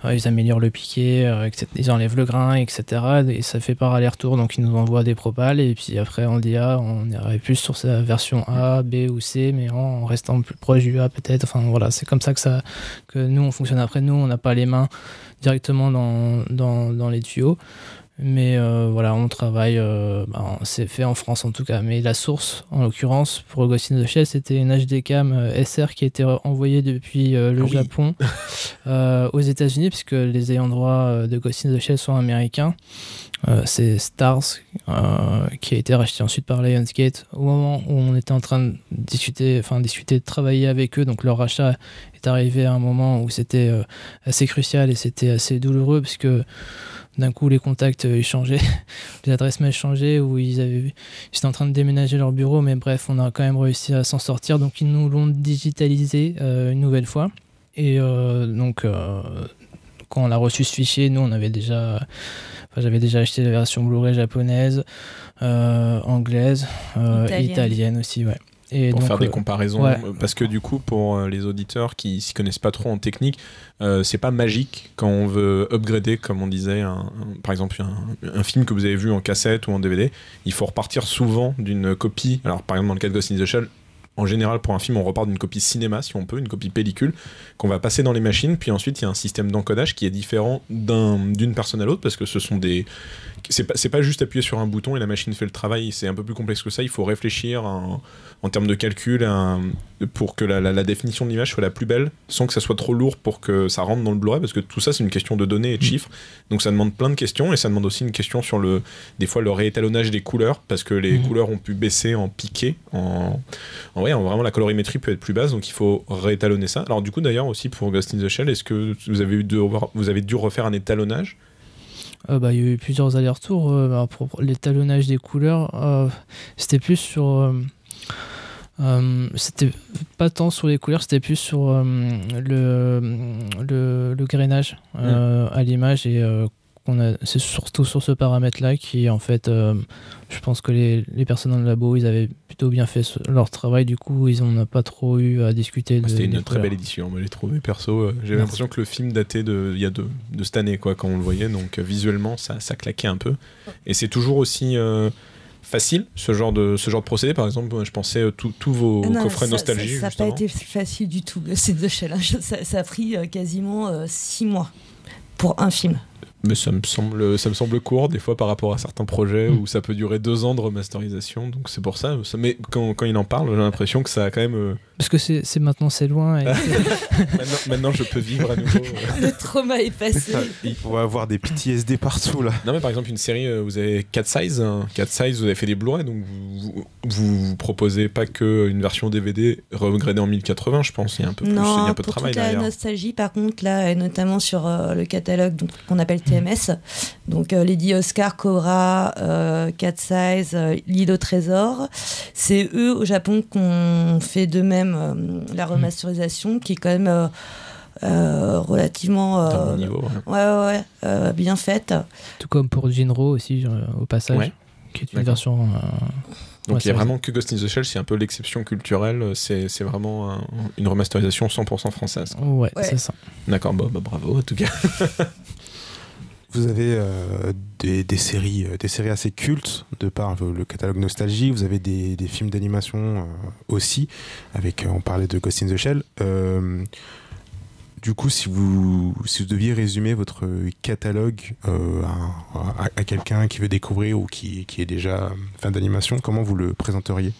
ils améliorent le piqué, etc., ils enlèvent le grain, etc., et ça fait par aller-retour, donc ils nous envoient des propals, et puis après on dit on irait plus sur sa version A, B ou C, mais en restant plus proche du A peut-être, enfin voilà, c'est comme ça que nous on fonctionne. Après, nous on n'a pas les mains directement dans les tuyaux. Mais voilà, on travaille, c'est fait en France en tout cas. Mais la source, en l'occurrence, pour Ghost in the Shell, c'était une HDCam SR qui a été envoyée depuis le Japon aux États-Unis, puisque les ayants droit de Ghost in the Shell sont américains. C'est Stars qui a été racheté ensuite par Lionsgate. Au moment où on était en train de discuter, de travailler avec eux, donc leur rachat est arrivé à un moment où c'était assez crucial et c'était assez douloureux, parce que d'un coup les contacts ils changeaient, les adresses mail changeaient, où ils étaient en train de déménager leur bureau, mais bref, on a quand même réussi à s'en sortir, donc ils nous l'ont digitalisé une nouvelle fois. Et donc quand on a reçu ce fichier, nous on avait déjà j'avais déjà acheté la version Blu-ray japonaise, anglaise, italienne aussi, ouais. Et pour donc, faire des comparaisons, parce que du coup, pour les auditeurs qui s'y connaissent pas trop en technique, c'est pas magique quand on veut upgrader, comme on disait, par exemple un film que vous avez vu en cassette ou en DVD, il faut repartir souvent d'une copie. Alors par exemple dans le cas de Ghost in the Shell, en général pour un film on repart d'une copie cinéma si on peut, une copie pellicule qu'on va passer dans les machines, puis ensuite il y a un système d'encodage qui est différent d'une personne à l'autre, parce que ce sont des... C'est pas juste appuyer sur un bouton et la machine fait le travail, c'est un peu plus complexe que ça, il faut réfléchir en termes de calcul pour que la définition de l'image soit la plus belle, sans que ça soit trop lourd pour que ça rentre dans le Blu-ray, parce que tout ça c'est une question de données et de chiffres, donc ça demande plein de questions, et ça demande aussi une question sur des fois le réétalonnage des couleurs, parce que les couleurs ont pu baisser en piqué, vraiment la colorimétrie peut être plus basse, donc il faut réétalonner ça. Alors du coup d'ailleurs aussi pour Ghost in the Shell, est-ce que vous avez dû refaire un étalonnage? Il y a eu plusieurs allers-retours. Pour l'étalonnage des couleurs, c'était plus sur... c'était pas tant sur les couleurs, c'était plus sur le grainage à l'image, et c'est surtout sur ce paramètre-là qui, en fait, je pense que les personnes dans le labo, ils avaient plutôt bien fait leur travail, du coup, ils n'ont pas trop eu à discuter. C'était une très belle édition, je l'ai trouvé perso. J'avais l'impression que le film datait de cette année, quoi, quand on le voyait, donc visuellement, ça claquait un peu. Et c'est toujours aussi... facile ce genre de procédé. Par exemple, je pensais tous vos coffrets nostalgie. Ça n'a pas été facile du tout, c'est de Shell. Ça a pris quasiment 6 mois pour un film. Mais ça me semble court des fois par rapport à certains projets où ça peut durer 2 ans de remasterisation, donc c'est pour ça. Mais quand il en parle, j'ai l'impression que ça a quand même... Parce que c'est maintenant c'est loin. Et maintenant je peux vivre à nouveau. Le trauma est passé. Il faut avoir des PTSD partout là. Non mais par exemple une série, vous avez 4 Size, vous avez fait des Blu-ray, donc vous proposez pas qu'une version DVD regradée en 1080, je pense. Il y a un peu plus, il y a un peu de travail derrière. La nostalgie par contre là, et notamment sur le catalogue qu'on appelle TMS, donc Lady Oscar, Cobra, Cat Size, L'île au trésor, c'est eux au Japon qu'on fait de même la remasterisation, qui est quand même relativement à mon niveau, bien faite. Tout comme pour Jinro aussi au passage, qui est une version donc il y a vraiment que Ghost in the Shell, c'est un peu l'exception culturelle, c'est vraiment une remasterisation 100% française. Ouais, c'est ça. D'accord, bravo en tout cas. Vous avez des séries assez cultes de par le catalogue Nostalgie. Vous avez des films d'animation aussi. On parlait de Ghost in the Shell. Du coup, si vous deviez résumer votre catalogue à quelqu'un qui veut découvrir ou qui est déjà fan d'animation, comment vous le présenteriez?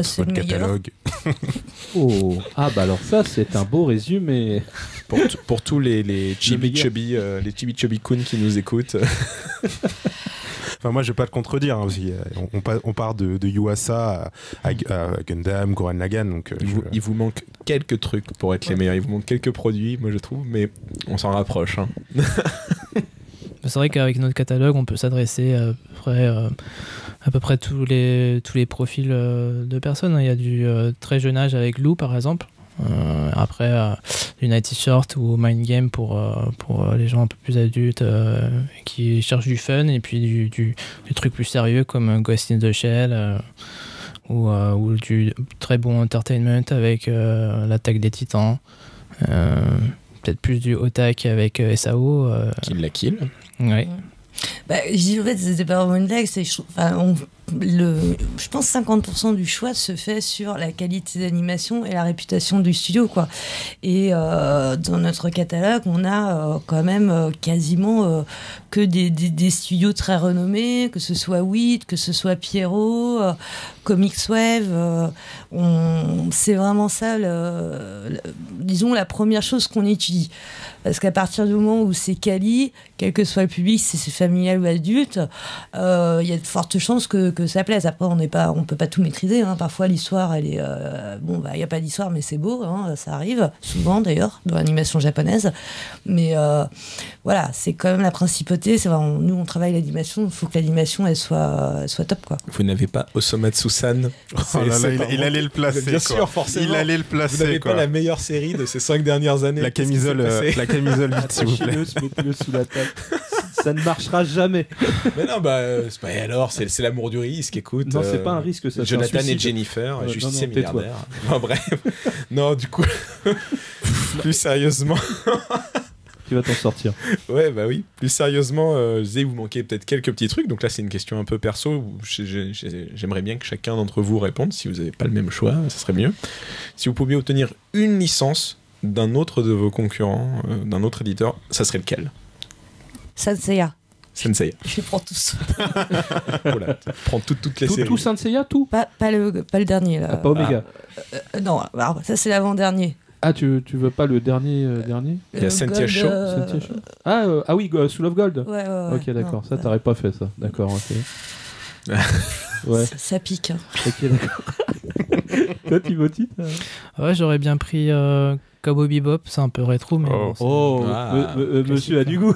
C'est le catalogue. Alors ça c'est un beau résumé pour tous les chibi chubby kun qui nous écoutent. Enfin, moi je vais pas le contredire, hein, on part de Yuasa à Gundam, Gurren Lagann, donc il vous manque quelques trucs pour être les meilleurs, il vous manque quelques produits, moi je trouve, mais on s'en rapproche, hein. C'est vrai qu'avec notre catalogue, on peut s'adresser à peu près tous les profils de personnes. Il y a du très jeune âge avec Lou, par exemple. Après, United Short ou Mind Game pour les gens un peu plus adultes qui cherchent du fun, et puis du truc plus sérieux comme Ghost in the Shell ou du très bon entertainment avec l'Attaque des Titans. Peut-être plus du otak avec SAO. Kill la Kill. Ouais. Je dis en fait c'était pas vraiment une blague, je pense 50% du choix se fait sur la qualité d'animation et la réputation du studio, quoi. Et dans notre catalogue, on a quand même quasiment que des studios très renommés, que ce soit WIT, que ce soit Pierrot, Comics Wave. C'est vraiment ça, disons, la première chose qu'on étudie. Parce qu'à partir du moment où c'est quali, quel que soit le public, si c'est familial ou adulte, il y a de fortes chances que ça plaise. Après, on peut pas tout maîtriser. Hein. Parfois, l'histoire, elle est... il n'y a pas d'histoire, mais c'est beau. Hein. Ça arrive, souvent d'ailleurs, dans l'animation japonaise. Mais voilà, c'est quand même la principauté. Nous, on travaille l'animation. Il faut que l'animation, elle soit top, quoi. Vous n'avez pas Osomatsu-san. Il allait le placer. Bien sûr, forcément. Il allait le placer. Vous n'avez pas la meilleure série de ces 5 dernières années. La camisole vite, s'il vous plaît. Mettez-le sous la table. Ça ne marchera jamais. Mais non, c'est pas... Et alors, c'est l'amour du risque, écoute. Non, c'est pas un risque, ça. Jonathan et Jennifer, justicier milliardaire. Bon, bref. Non, du coup, plus sérieusement... Tu vas t'en sortir. Ouais, bah oui. Plus sérieusement, vous manquez peut-être quelques petits trucs. Donc là, c'est une question un peu perso. J'aimerais bien que chacun d'entre vous réponde. Si vous n'avez pas le même choix, ça serait mieux. Si vous pouviez obtenir une licence d'un autre de vos concurrents, d'un autre éditeur, ça serait lequel? Sanseiya. Sensei. Je les prends tous. Voilà, prends toutes les séries. Tout Sanseiya, tout Pas le dernier, là. Pas Omega. Non, alors, ça c'est l'avant-dernier. Ah, tu veux pas le dernier Il y a Sentia Show. Ah oui, Soul of Gold. Ouais. Ok, d'accord. Ça, t'aurais pas fait ça. D'accord, ok. Ouais. Ça pique. Hein. Ok, d'accord. Toi, Timothy Ouais, j'aurais bien pris Cowboy Bebop, c'est un peu rétro, mais... Monsieur a du goût.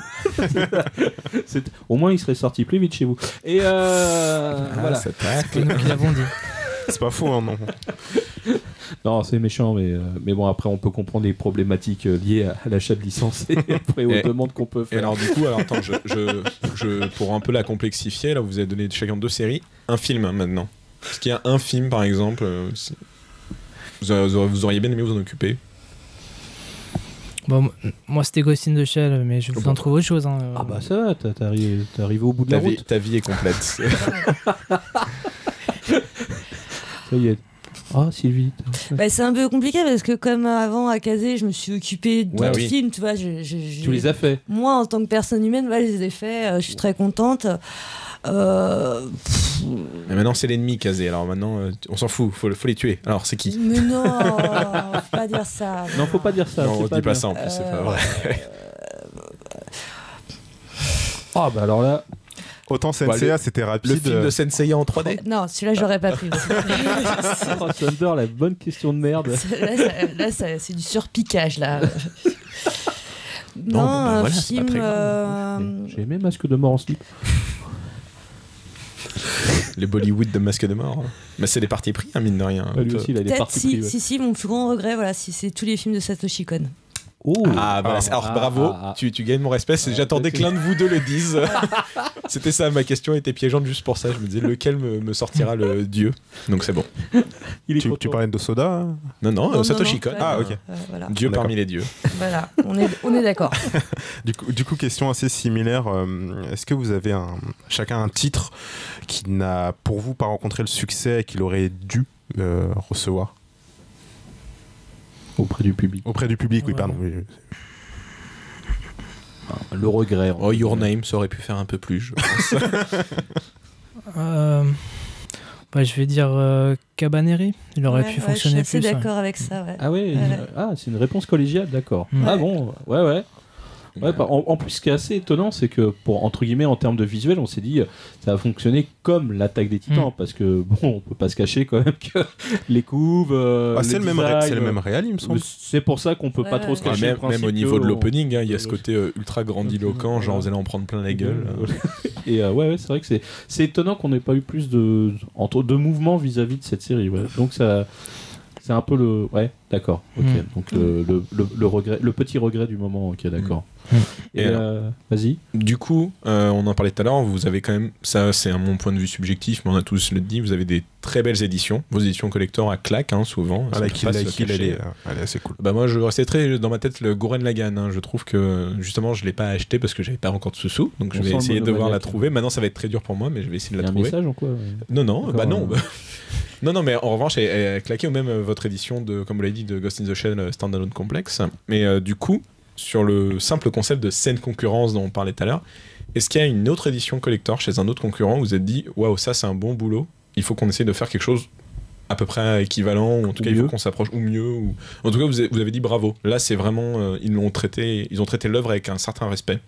Au moins, il serait sorti plus vite chez vous. Et voilà. C'est nous qui l'avons dit. C'est pas faux, hein, non. Non, c'est méchant, mais bon, après, on peut comprendre les problématiques liées à l'achat de licence et après aux demandes qu'on peut faire. Et alors, du coup, attends, pour un peu la complexifier, là, vous avez donné chacun 2 séries, un film maintenant. Est-ce qu'il y a un film, par exemple, vous auriez bien aimé vous en occuper? Bon, moi, c'était Ghost in the Shell, mais je vous en trouve autre chose. Hein. Ah bah ça va, t'es arrivé au bout de la route. Ta vie est complète. Ça y est. Ah, Sylvie. C'est un peu compliqué parce que comme avant à Kazé, je me suis occupée d'autres films, tu vois. Tu les as fait. Moi, en tant que personne humaine, je les ai faits. Je suis très contente. Mais maintenant, c'est l'ennemi, Kazé. Alors maintenant, on s'en fout. Faut les tuer. Alors, c'est qui? Mais non, faut pas dire ça. Non, faut pas dire ça. Non, on dit pas ça en plus, c'est pas vrai. Ah, bah alors là. Autant Senseiya, c'était rapide. Le film de Senseiya en 3D? Non, celui-là, j'aurais pas pris. Thunder, la bonne question de merde. Là, c'est du surpiquage, là. Non, un voilà, film... J'ai aimé Masque de mort en slip. Les Bollywood de Masque de mort. Mais c'est des parties pris, hein, mine de rien. Lui aussi, il a des parties pris. Si, mon plus grand regret, voilà, c'est tous les films de Satoshi Kon. Alors bravo, tu gagnes mon respect. J'attendais que l'un de vous deux le dise. C'était ça, ma question était piégeante juste pour ça. Je me disais lequel me sortira le dieu. Donc c'est bon. Tu parlais de Soda hein? Non, Satoshi Kon. Ah, ok. Voilà. Dieu parmi les dieux. Voilà, on est d'accord. Du coup, question assez similaire. Est-ce que vous avez chacun un titre qui n'a pour vous pas rencontré le succès qu'il aurait dû recevoir? Auprès du public. Auprès du public, oui, pardon. Oui. Le regret. Your Name, ça aurait pu faire un peu plus, je pense. Je vais dire Cabaneri. Il aurait pu fonctionner plus. Je suis assez d'accord avec ça. Ouais. Ah oui, c'est une réponse collégiale, d'accord. Ouais. Ah bon, ouais. Ouais, en plus, ce qui est assez étonnant, c'est que, entre guillemets, en termes de visuel, on s'est dit ça va fonctionner comme l'attaque des Titans, parce que, bon, on peut pas se cacher quand même que les couves. C'est le même réal, il me semble. C'est pour ça qu'on peut pas trop se cacher. Même au niveau de l'opening, il y a ce côté ultra grandiloquent, genre vous allez en prendre plein la gueule. Et c'est vrai que c'est étonnant qu'on n'ait pas eu plus de mouvements vis-à-vis de cette série. Ouais. Donc ça C'est un peu le... Ouais, d'accord. Ok. Donc le regret, le petit regret du moment. Ok, d'accord. Et vas-y. Du coup, on en parlait tout à l'heure, vous avez quand même, ça c'est mon point de vue subjectif, mais on a tous le dit, vous avez des très belles éditions. Vos éditions collector à claque, souvent. La Kill, elle est assez cool. Bah moi, je restais très dans ma tête le Gurren Lagann. Je trouve que justement, je l'ai pas acheté parce que j'avais pas encore de sous, donc je vais essayer de devoir la trouver. Maintenant, ça va être très dur pour moi, mais je vais essayer de la trouver. Il y a un message en quoi Non, bah non. Non, mais en revanche, elle claquait, ou même votre édition de, comme vous l'avez dit, de Ghost in the Shell Standalone Complex. Mais du coup, sur le simple concept de saine concurrence dont on parlait tout à l'heure, est-ce qu'il y a une autre édition collector chez un autre concurrent où vous vous êtes dit waouh, ça c'est un bon boulot, il faut qu'on essaie de faire quelque chose à peu près équivalent, ou en tout cas il faut qu'on s'approche, ou mieux, ou en tout cas vous avez dit bravo, là c'est vraiment ils ont traité l'œuvre avec un certain respect.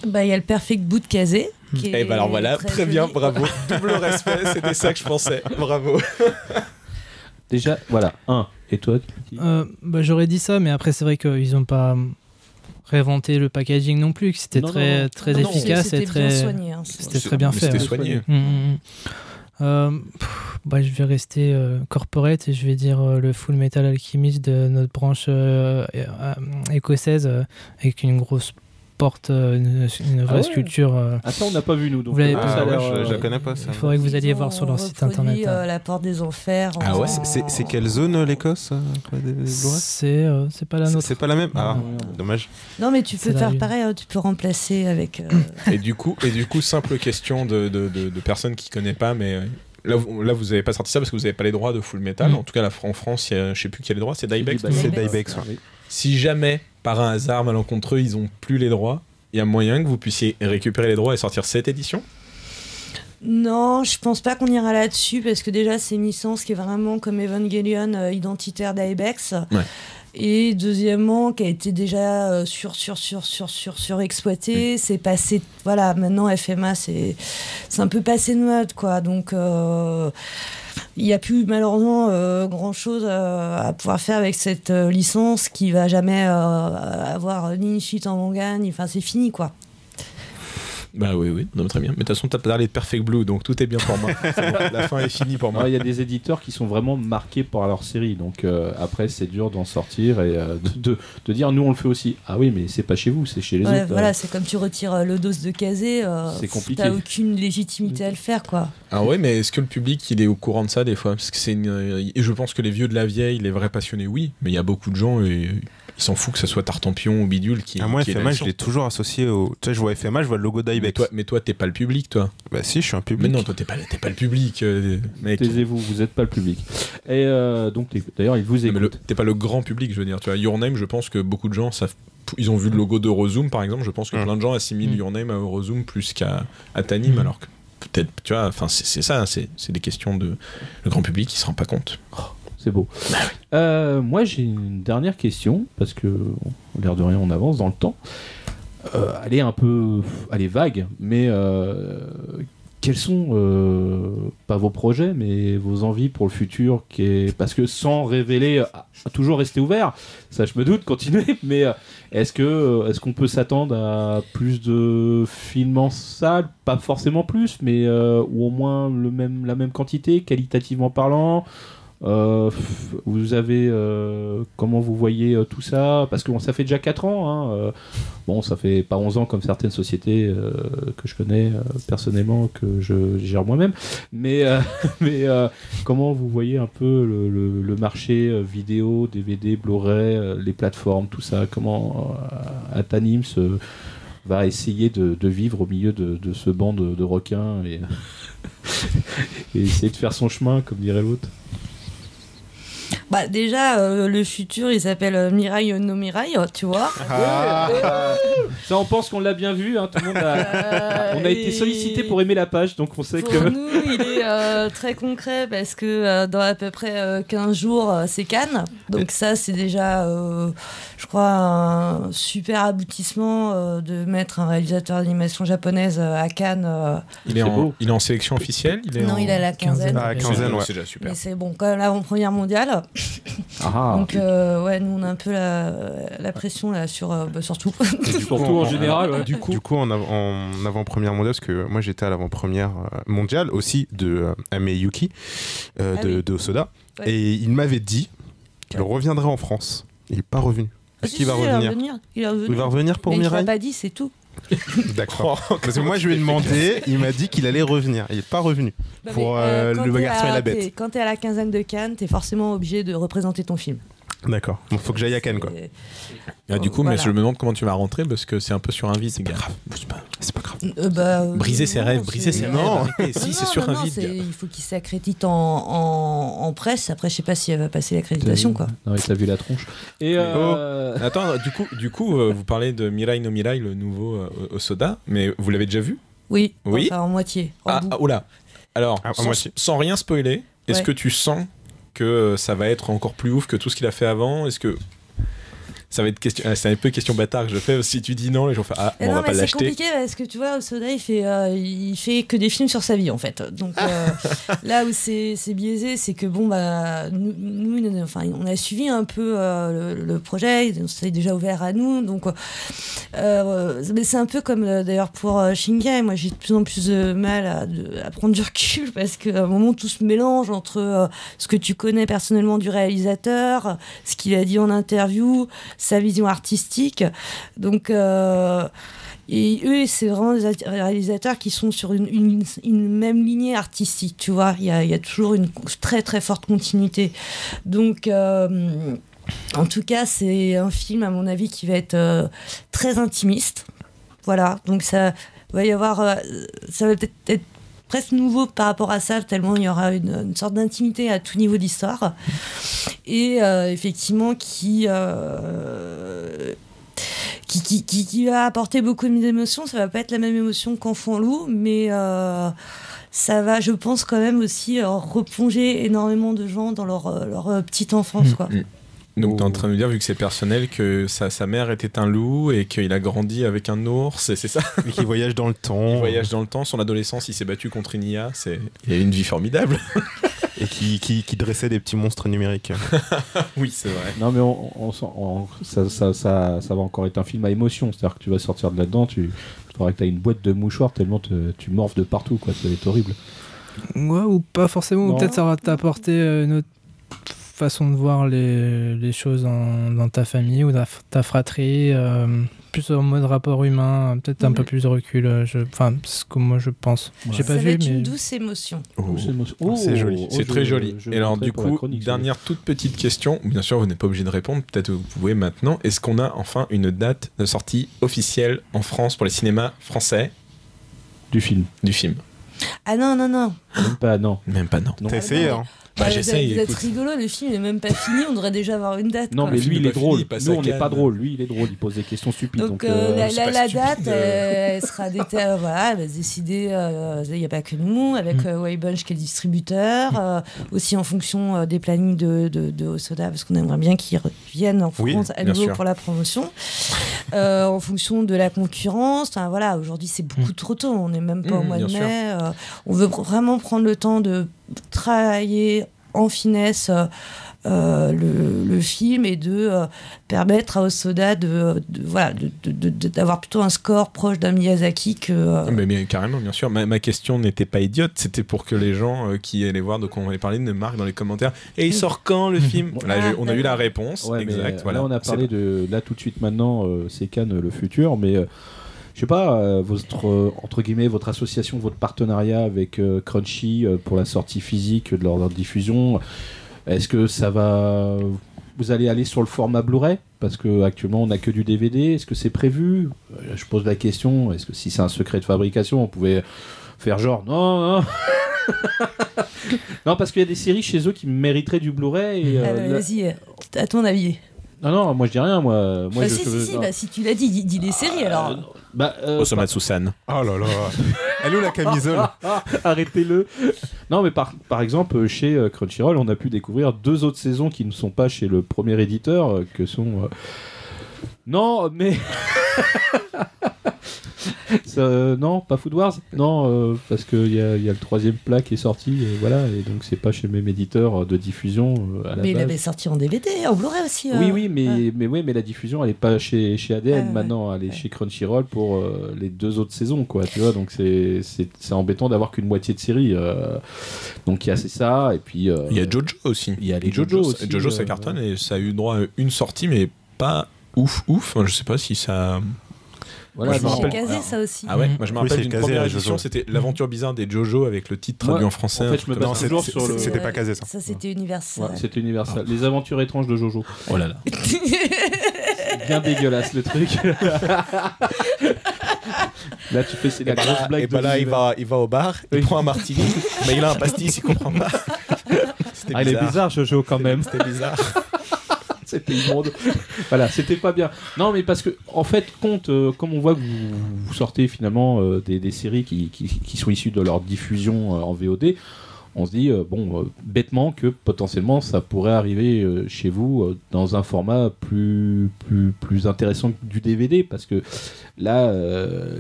Bah il y a le Perfect Boot Kazé. Et bah alors voilà, très bien, bravo, double respect, c'était ça que je pensais, bravo. Déjà, voilà, et toi bah, j'aurais dit ça, mais après c'est vrai qu'ils n'ont pas réinventé le packaging non plus, que c'était très efficace et très bien soigné. C'était très bien fait. C'était soigné. Bah, je vais rester corporate et je vais dire le Full Metal Alchemist de notre branche écossaise avec une grosse porte, une vraie sculpture. Ah ça on n'a pas vu nous. Donc vous l'avez je la connais pas ça. Il faudrait que vous alliez voir sur leur site internet. La porte des enfers. Ah ouais. C'est quelle zone l'Écosse c'est pas la nôtre. C'est pas la même. Ah dommage. Non mais tu peux faire pareil, tu peux remplacer avec. Et du coup simple question de personnes qui connaissent pas, mais là vous avez pas sorti ça parce que vous avez pas les droits de Full Metal. En tout cas en France, je sais plus qui a les droits, c'est Dybex. C'est Dybex. Si jamais par un hasard malencontreux ils ont plus les droits, il y a moyen que vous puissiez récupérer les droits et sortir cette édition? Non, je pense pas qu'on ira là-dessus parce que déjà c'est une licence qui est vraiment comme Evangelion identitaire d'Ibex. Ouais. Et deuxièmement, qui a été déjà surexploité, c'est passé. Voilà, maintenant FMA, c'est un peu passé de mode, quoi. Donc, il n'y a plus malheureusement grand-chose à pouvoir faire avec cette licence qui va jamais avoir ni une suite en manga, ni. Enfin, c'est fini, quoi. Bah oui, non, très bien. Mais de toute façon, t'as parlé de Perfect Blue, donc tout est bien pour moi. Bon, la fin est finie pour moi. Il y a des éditeurs qui sont vraiment marqués par leur série, donc après c'est dur d'en sortir et de dire nous on le fait aussi. Ah oui, mais c'est pas chez vous, c'est chez les autres. Voilà, c'est comme tu retires le dos de Kazé, c'est compliqué. T'as aucune légitimité à le faire, quoi. Ah ouais, mais est-ce que le public il est au courant de ça des fois? Parce que et je pense que les vieux de la vieille, les vrais passionnés, oui, mais il y a beaucoup de gens et ils s'en foutent que ce soit Tartampion ou Bidule qui. Moi, FMA, je l'ai toujours associé au. Tu sais, je vois FMA, je vois le logo d'Ibex. Mais toi, t'es pas le public, toi. Bah si, je suis un public. Mais non, toi, t'es pas le public, mec. Taisez-vous, vous êtes pas le public. Et donc, d'ailleurs, ils vous écoutent. T'es pas le grand public, je veux dire. Tu vois, Your Name, je pense que beaucoup de gens savent. Ils ont vu le logo d'Eurozoom, par exemple. Je pense que plein de gens assimilent Your Name à Eurozoom plus qu'à Tanim, alors que peut-être, tu vois, enfin, c'est ça, c'est des questions de. Le grand public, il se rend pas compte. C'est beau. Moi, j'ai une dernière question, parce que, l'air de rien, on avance dans le temps. Elle est vague, mais quels sont, pas vos projets, mais vos envies pour le futur parce que sans révéler, toujours rester ouvert, ça je me doute, continuez, mais est-ce qu'on peut s'attendre à plus de films en salle, pas forcément plus, mais ou au moins la même quantité, qualitativement parlant? Vous avez comment vous voyez tout ça, parce que ça fait déjà 4 ans bon, ça fait pas 11 ans comme certaines sociétés que je connais personnellement, que je gère moi-même, mais comment vous voyez un peu le marché vidéo, DVD, Blu-ray, les plateformes, tout ça, comment Atanim va essayer de vivre au milieu de ce banc de requins et essayer de faire son chemin, comme dirait l'autre? Bah déjà, le futur, il s'appelle Mirai no Mirai, tu vois. Ça, on pense qu'on l'a bien vu. Tout le monde on a été sollicité pour aimer la page, donc on sait pour nous, il est très concret parce que dans à peu près 15 jours, c'est Cannes. Donc ça, c'est déjà, je crois, un super aboutissement de mettre un réalisateur d'animation japonaise à Cannes. Il est en sélection officielle? Il est à la quinzaine. À la quinzaine, ouais. C'est déjà super. Mais c'est bon, quand même l'avant-première mondiale. Donc ouais, nous on a un peu la pression là surtout. Surtout en général. Ouais. Du coup, en avant-première mondiale, parce que moi j'étais à l'avant-première mondiale aussi de Ame Yuki de Osoda, Ouais. et il m'avait dit qu'il reviendrait en France. Il n'est pas revenu. Est-ce qu'il va revenir? Il va revenir pour mais Mirai? il l'a pas dit, c'est tout. D'accord. Parce que moi je lui ai demandé, il m'a dit qu'il allait revenir. Il n'est pas revenu pour Le Garçon et la Bête. Quand t'es à la quinzaine de Cannes, t'es forcément obligé de représenter ton film. D'accord. Bon, faut que j'aille à Cannes, quoi. Du coup, voilà. mais je me demande comment tu vas rentrer parce que c'est un peu sur un vide, les gars. C'est pas grave. Briser ses rêves, briser ses rêves. Non, si, c'est sur un vide. Il faut qu'il s'accrédite en presse. Après, je sais pas si elle va passer l'accréditation, quoi. Non, mais t'as vu la tronche. Et Attends, du coup, vous parlez de Mirai no Mirai, le nouveau Osoda, mais vous l'avez déjà vu? Oui. Oui. Enfin, en moitié. Oula. Alors, en moitié. sans rien spoiler, est-ce que tu sens que ça va être encore plus ouf que tout ce qu'il a fait avant? Est-ce que ça va être question... c'est un peu question bâtard que je fais. Si tu dis non, les gens font on va pas l'acheter. C'est compliqué parce que tu vois, Osoda il fait que des films sur sa vie en fait. Donc là où c'est biaisé, c'est que bon bah nous enfin on a suivi un peu le projet, c'est déjà ouvert à nous. Donc mais c'est un peu comme d'ailleurs pour Shinkai. Moi j'ai de plus en plus de mal à prendre du recul parce qu'à un moment tout se mélange entre ce que tu connais personnellement du réalisateur, ce qu'il a dit en interview, sa vision artistique. Donc et eux c'est vraiment des réalisateurs qui sont sur une même lignée artistique, tu vois. Il y a toujours une très très forte continuité. Donc en tout cas c'est un film à mon avis qui va être très intimiste, voilà. Donc ça va y avoir ça va peut-être être presque nouveau par rapport à ça, tellement il y aura une sorte d'intimité à tout niveau d'histoire. Et effectivement qui va apporter beaucoup d'émotions. Ça va pas être la même émotion qu'Enfant Loup, mais ça va, je pense, quand même aussi replonger énormément de gens dans leur petite enfance, quoi. Donc t'es en train de me dire, vu que c'est personnel, que sa mère était un loup et qu'il a grandi avec un ours, c'est ça? Et qu'il voyage dans le temps. Il voyage dans le temps, son adolescence, il s'est battu contre une IA, il a eu une vie formidable. Et qui dressait des petits monstres numériques. Oui, c'est vrai. non, mais ça va encore être un film à émotion. C'est-à-dire que tu vas sortir de là-dedans, tu faudra que tu as une boîte de mouchoirs tellement tu morphes de partout, quoi. Ça va être horrible. Ouais, ou pas forcément. Non. Ou peut-être ça va t'apporter une autre façon de voir les choses dans ta famille ou ta fratrie, plus en mode rapport humain, peut-être un peu plus de recul. Enfin, c'est ce que moi je pense. Ouais. J'ai pas Ça vu, va être mais une douce émotion. C'est joli. C'est très joli. Et alors du coup, dernière toute petite question. Bien sûr, vous n'êtes pas obligé de répondre. Peut-être vous pouvez maintenant. Est-ce qu'on a enfin une date de sortie officielle en France pour les cinémas français du film. Ah non. Même pas, non. Même pas, non. T'as essayé, hein? Bah, j'essaye. Vous êtes rigolo, le film est même pas fini, on devrait déjà avoir une date. Non, quoi. mais lui, il est pas drôle. fini, il passe Nous, à on n'est Cannes. pas drôle. Lui, il est drôle. Il pose des questions stupides. Donc, c'est pas la stupide. date, elle sera voilà, elle va se décider. Il n'y a pas que nous, avec Waybunch qui est le distributeur, aussi en fonction des plannings de Osoda, parce qu'on aimerait bien qu'ils reviennent en France à bien nouveau sûr. pour la promotion. En fonction de la concurrence. Enfin, voilà, aujourd'hui, c'est beaucoup trop tôt. On n'est même pas au mois de bien mai. On veut vraiment prendre le temps de travailler en finesse le film et de permettre à Osoda d'avoir plutôt un score proche d'un Miyazaki que... Mais carrément, bien sûr. Ma question n'était pas idiote, c'était pour que les gens qui allaient voir de quoi on allait parler ne marquent dans les commentaires. Et il sort quand le film? Là, on a eu la réponse. Ouais, exact. mais, Voilà. là, on a parlé de. Là, tout de suite, maintenant, c'est Cannes le futur, mais. Je sais pas, entre guillemets, votre association, votre partenariat avec Crunchy pour la sortie physique de leur diffusion, est-ce que ça va... Vous allez aller sur le format Blu-ray? Parce qu'actuellement, on n'a que du DVD. Est-ce que c'est prévu? Je pose la question. Est-ce que si c'est un secret de fabrication, on pouvait faire genre... Non. Non, parce qu'il y a des séries chez eux qui mériteraient du Blu-ray. Et, Vas-y, à ton avis. Non, moi je dis rien. Moi, si tu l'as dit, dis des séries alors. Osamatsu-san. Oh là là. Elle est où la camisole? Arrêtez-le. Non, mais par exemple, chez Crunchyroll, on a pu découvrir 2 autres saisons qui ne sont pas chez le premier éditeur, que sont... Non, mais... Non, pas Food Wars. Non, parce qu'il y a le 3e plat qui est sorti, et voilà, et donc c'est pas chez même éditeur de diffusion à la base. Mais il avait sorti en DVD, en Blu-ray aussi. Oui, mais la diffusion, elle est pas chez ADN maintenant, elle est chez Crunchyroll pour les 2 autres saisons, quoi, tu vois, donc c'est embêtant d'avoir qu'une moitié de série. Donc il y a ça, et puis... il y a Jojo aussi. Il y a les Jojo aussi. Jojo, ça cartonne, et ça a eu droit à une sortie, mais pas ouf. Je sais pas si ça... Voilà, moi, je me rappelle Casé, ça aussi. Ah ouais, moi je me rappelle d'une Casé, première Jojo. édition, c'était l'aventure bizarre des Jojo avec le titre traduit en français. En fait, je me base toujours sur le... C'était pas Casé, ça. Ça, c'était Universal. Ouais, c'était Universal. Les aventures étranges de Jojo. Oh là là. C'est bien dégueulasse le truc. Là, tu fais la grosse blague. Et bah là, il va au bar, il prend un martini, mais il a un pastis, il comprend pas. Ah, il est bizarre, Jojo, quand même. C'était bizarre. C'était immonde. Voilà, c'était pas bien. Non, mais parce que, en fait, comme on voit que vous sortez finalement des séries qui sont issues de leur diffusion en VOD, on se dit, bêtement, que potentiellement ça pourrait arriver chez vous dans un format plus intéressant que du DVD, parce que là,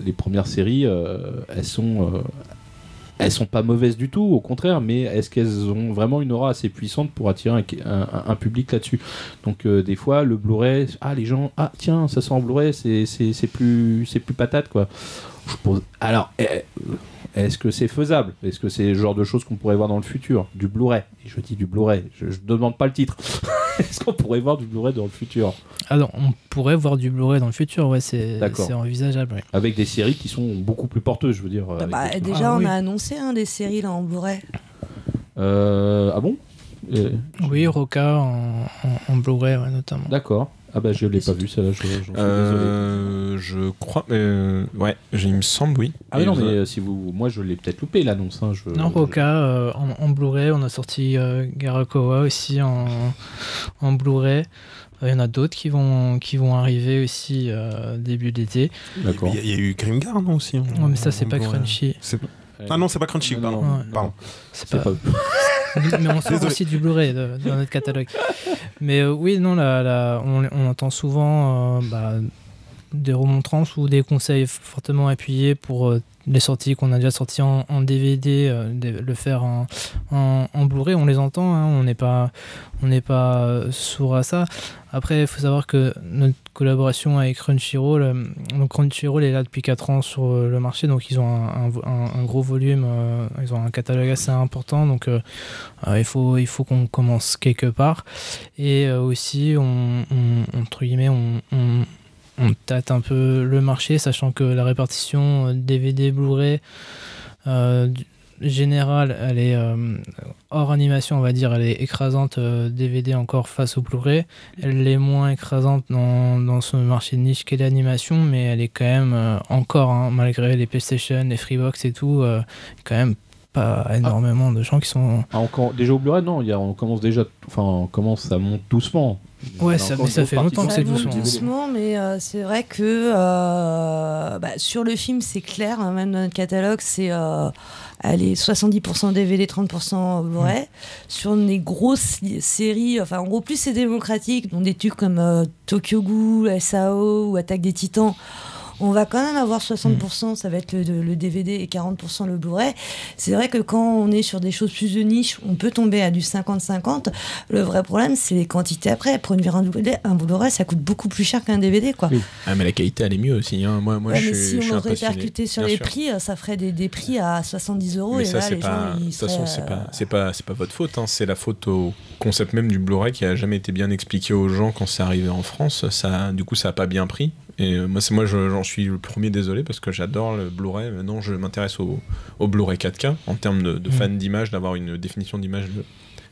les premières séries, elles sont pas mauvaises du tout, au contraire, mais est-ce qu'elles ont vraiment une aura assez puissante pour attirer un public là-dessus? Donc des fois, le Blu-ray, les gens, tiens, ça sort en Blu-ray, c'est plus patate, quoi. Alors, est-ce que c'est faisable? Est-ce que c'est le genre de choses qu'on pourrait voir dans le futur? Du Blu-ray. Et je dis du Blu-ray, je ne demande pas le titre. Est-ce qu'on pourrait voir du Blu-ray dans le futur? Alors, on pourrait voir du Blu-ray dans le futur, ouais, c'est envisageable. Ouais. Avec des séries qui sont beaucoup plus porteuses, je veux dire. Déjà, on a annoncé des séries là en Blu-ray. Ah bon? Oui, Roca en Blu-ray, ouais, notamment. D'accord. Ah bah je l'ai pas vu, celle-là, j'en suis désolé. Je crois, mais ouais, il me semble, oui. Ah mais non, mais moi je l'ai peut-être loupé l'annonce. Non, Roca en Blu-ray, on a sorti Garakoa aussi en Blu-ray. Il y en a d'autres qui vont arriver aussi début d'été. D'accord. Il y a eu Grimgar, non aussi? Non, mais ça c'est pas Crunchy. Ah non, c'est pas Crunchy, pardon. Pardon. C'est pas... Mais on sort aussi du Blu-ray dans notre catalogue. Mais oui, non, on entend souvent des remontrances ou des conseils fortement appuyés pour les sorties qu'on a déjà sorties en DVD, le faire en Blu-ray. On les entend, hein, on n'est pas sourd à ça. Après, il faut savoir que notre collaboration avec Crunchyroll, donc Crunchyroll est là depuis 4 ans sur le marché, donc ils ont un gros volume, ils ont un catalogue assez important, donc il faut qu'on commence quelque part. Et aussi, entre guillemets, on tâte un peu le marché, sachant que la répartition DVD Blu-ray générale, elle est hors animation, on va dire, elle est écrasante DVD encore face au Blu-ray. Elle est moins écrasante dans ce marché de niche qu'est l'animation, mais elle est quand même encore, hein, malgré les PlayStation, les Freebox et tout, quand même pas énormément de gens qui sont... déjà au Blu-ray, non, on commence à monter doucement. Ouais, ça fait longtemps que c'est doucement, mais c'est vrai que sur le film, c'est clair, hein, même dans notre catalogue, c'est 70% DVD, 30% Blu-ray. Sur les grosses séries, en gros, plus c'est démocratique, dont des trucs comme Tokyo Ghoul, SAO ou Attaque des Titans, on va quand même avoir 60%, ça va être le DVD et 40% le Blu-ray. C'est vrai que quand on est sur des choses plus de niche, on peut tomber à du 50-50. Le vrai problème, c'est les quantités après. Produire un Blu-ray, ça coûte beaucoup plus cher qu'un DVD, quoi. Oui. Ah, mais la qualité, elle est mieux aussi. Hein. Moi, mais si on le répercutait sur les prix, ça ferait des prix à 70 €. Mais et ça, là, de toute façon, c'est pas votre faute. Hein. C'est la faute au concept même du Blu-ray qui a jamais été bien expliqué aux gens quand c'est arrivé en France. Du coup, ça a pas bien pris. Et moi, j'en suis le premier désolé parce que j'adore le Blu-ray. Maintenant, je m'intéresse au Blu-ray 4K en termes de fan d'image, d'avoir une définition d'image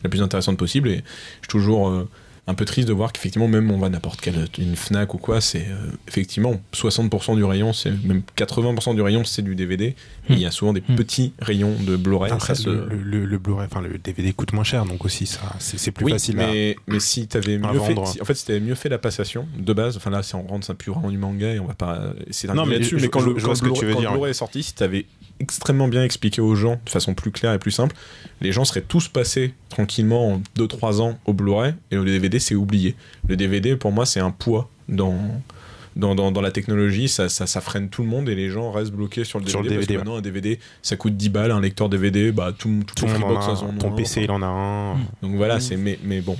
la plus intéressante possible. Et je suis toujours un peu triste de voir qu'effectivement, même on va n'importe quelle une Fnac ou quoi, c'est effectivement 60% du rayon, c'est même 80% du rayon, c'est du DVD. Et il y a souvent des petits rayons de Blu-ray. Après, le Blu-ray, le DVD coûte moins cher, donc aussi ça, c'est plus facile mais si t'avais mieux fait, si t'avais mieux fait la passation de base, là, si on rentre, ça pue vraiment du manga et on va pas. C'est un là-dessus, mais quand le Blu-ray est sorti, si t'avais extrêmement bien expliqué aux gens de façon plus claire et plus simple, les gens seraient tous passés tranquillement en 2-3 ans au Blu-ray, et le DVD c'est oublié. Le DVD pour moi c'est un poids dans dans la technologie, ça freine tout le monde et les gens restent bloqués sur le DVD. Parce que maintenant, un DVD, ça coûte 10 balles, un lecteur DVD, tout le Freebox en a. Ton PC, il en a un. Donc voilà, mais bon.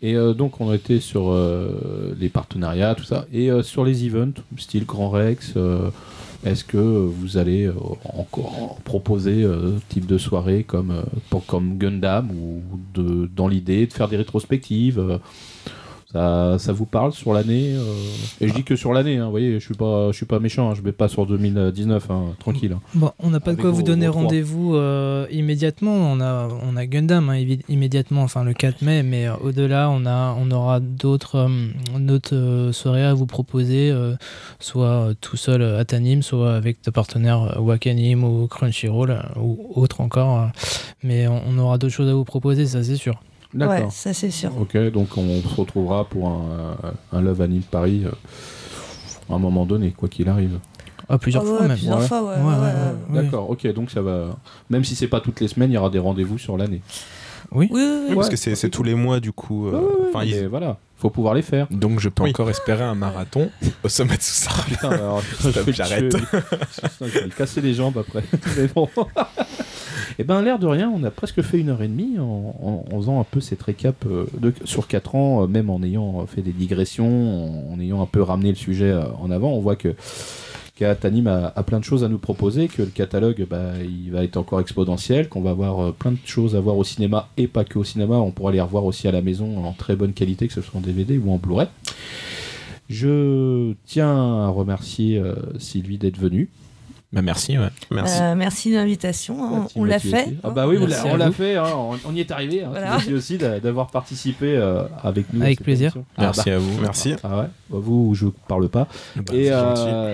Et donc on était sur les partenariats, tout ça, et sur les events, style Grand Rex, est-ce que vous allez encore proposer type de soirée comme Gundam ou dans l'idée de faire des rétrospectives ça vous parle sur l'année Et je dis que sur l'année, vous voyez, je suis pas méchant, je vais pas sur 2019, tranquille. Bon, on n'a pas de quoi vous donner rendez-vous immédiatement. On a Gundam immédiatement, enfin le 4 mai, mais au-delà, on aura d'autres soirées à vous proposer, soit tout seul à Tanim, soit avec des partenaires Wakanim ou Crunchyroll ou autres encore. Mais on aura d'autres choses à vous proposer, ça c'est sûr. D'accord. Ouais, ça c'est sûr. Ok, donc on se retrouvera pour un Love Anime Paris à un moment donné, quoi qu'il arrive. Plusieurs fois même. Plusieurs fois, ouais. D'accord, ok, donc ça va. Même si c'est pas toutes les semaines, il y aura des rendez-vous sur l'année. Oui, parce que c'est tous les mois du coup. Voilà, faut pouvoir les faire. Donc je peux encore espérer un marathon au sommet de Susara. Putain, alors, j'arrête. Je vais casser les jambes après. Mais bon. Et ben l'air de rien, on a presque fait 1h30 en faisant un peu cette récap sur 4 ans, même en ayant fait des digressions, en ayant un peu ramené le sujet en avant. On voit que Tanim a plein de choses à nous proposer, que le catalogue il va être encore exponentiel, qu'on va avoir plein de choses à voir au cinéma et pas que au cinéma, on pourra les revoir aussi à la maison en très bonne qualité, que ce soit en DVD ou en Blu-ray. Je tiens à remercier Sylvie d'être venue. Merci, ouais. Merci de l'invitation, on l'a fait. Ah bah oui, on l'a fait, on y est arrivé. Voilà. Merci aussi d'avoir participé avec nous. Avec plaisir. Merci à vous. Merci. Ah ouais, vous, je parle pas. Et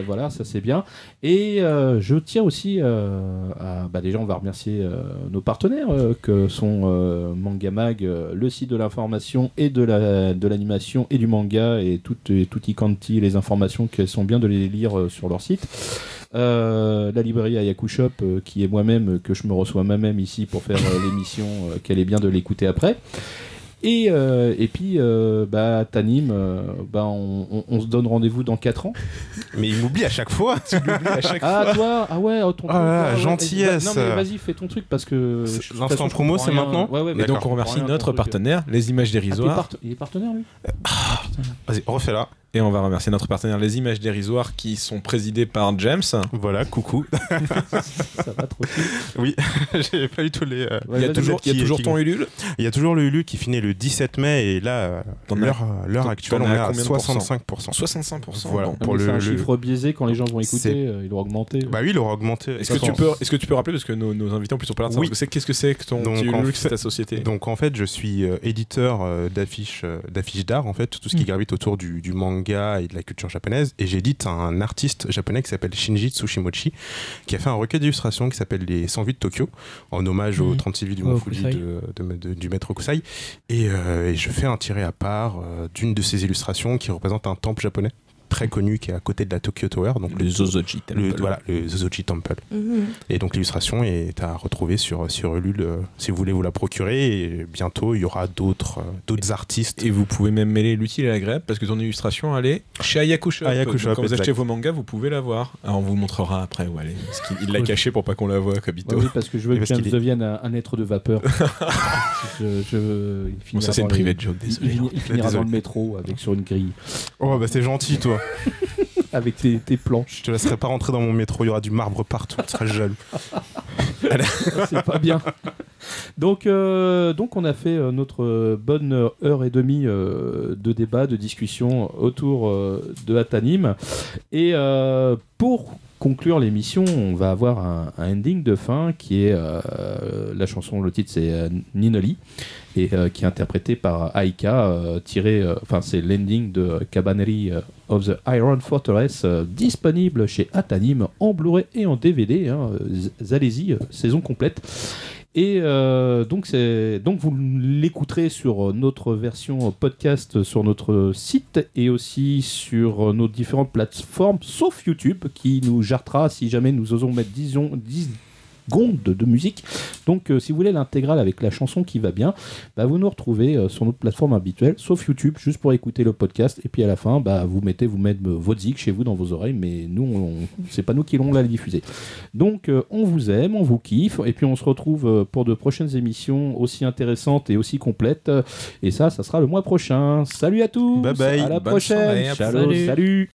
voilà, ça c'est bien. Et je tiens aussi déjà on va remercier nos partenaires que sont Manga Mag, le site de l'information et de l'animation et du manga et tutti quanti les informations qu'elles sont bien de les lire sur leur site. La librairie Ayaku Shop qui est moi-même, que je me reçois moi-même ici pour faire l'émission, qu'elle est bien de l'écouter après. Et puis Tanim, on se donne rendez-vous dans 4 ans. Mais il m'oublie à chaque fois. Tu l'oublies à chaque fois. Toi, ton truc. Gentillesse. Non mais vas-y, fais ton truc parce que l'instant promo c'est maintenant. Et donc on remercie notre partenaire, Les Images Dérisoires. Il est partenaire lui. Vas-y, refais-la. Et on va remercier notre partenaire Les Images Dérisoires qui sont présidés par James. Voilà, coucou. Ça va trop vite. Oui, j'ai pas eu tous les. Il y a toujours ton Ulule. Il y a toujours le Ulule qui finit le 17 mai et là, l'heure actuelle, on est à 65%. 65%. Voilà. Pour c'est un chiffre biaisé quand les gens vont écouter, il aura augmenté. Bah oui, il aura augmenté. Est-ce que tu peux rappeler, parce que nos invités en plus sont pas là, qu'est-ce que c'est que ton petit Ulule, c'est ta société? Donc en fait, je suis éditeur d'affiches d'art, en fait, tout ce qui gravite autour du manga et de la culture japonaise, et j'édite un artiste japonais qui s'appelle Shinji Tsushimochi, qui a fait un recueil d'illustrations qui s'appelle Les 100 vies de Tokyo, en hommage aux 36 vies du Mont Fuji du maître Kusai, et je fais un tiré à part d'une de ces illustrations qui représente un temple japonais très connu qui est à côté de la Tokyo Tower, donc le Zozoji Temple. Le Zozoji Temple. Et donc l'illustration est à retrouver sur Ulule si vous voulez vous la procurer, et bientôt il y aura d'autres artistes. Et vous pouvez même mêler l'utile et l'agréable, parce que ton illustration elle est chez Ayaku Shop. Donc, quand vous achetez vos mangas, vous pouvez la voir. Alors on vous montrera après où elle est, parce qu'il l'a caché pour pas qu'on la voie, Kabito. Oui, parce que je veux que James devienne un être de vapeur. Bon, ça c'est une private joke, désolé. Il finira dans le métro sur une grille. Oh bah c'est gentil toi. Avec tes planches. Je te laisserai pas rentrer dans mon métro, il y aura du marbre partout, tu seras jaloux. C'est pas bien. Donc on a fait notre bonne heure et demie de débat, de discussion autour de Atanim. Et pour conclure l'émission, on va avoir un ending de fin qui est la chanson, le titre c'est Ninoli, et qui est interprété par Aika, c'est l'ending de Cabaneri of the Iron Fortress, disponible chez Atanim en Blu-ray et en DVD. Allez-y, saison complète. Et donc vous l'écouterez sur notre version podcast sur notre site et aussi sur nos différentes plateformes, sauf YouTube qui nous jartera si jamais nous osons mettre secondes de musique. Donc si vous voulez l'intégrale avec la chanson qui va bien, vous nous retrouvez sur notre plateforme habituelle, sauf YouTube, juste pour écouter le podcast. Et puis à la fin, vous mettez votre zig chez vous dans vos oreilles, mais nous, c'est pas nous qui allons la diffuser. Donc on vous aime, on vous kiffe, et puis on se retrouve pour de prochaines émissions aussi intéressantes et aussi complètes. Et ça sera le mois prochain. Salut à tous, bye bye, à la bonne prochaine. soirée, Ciao, salut.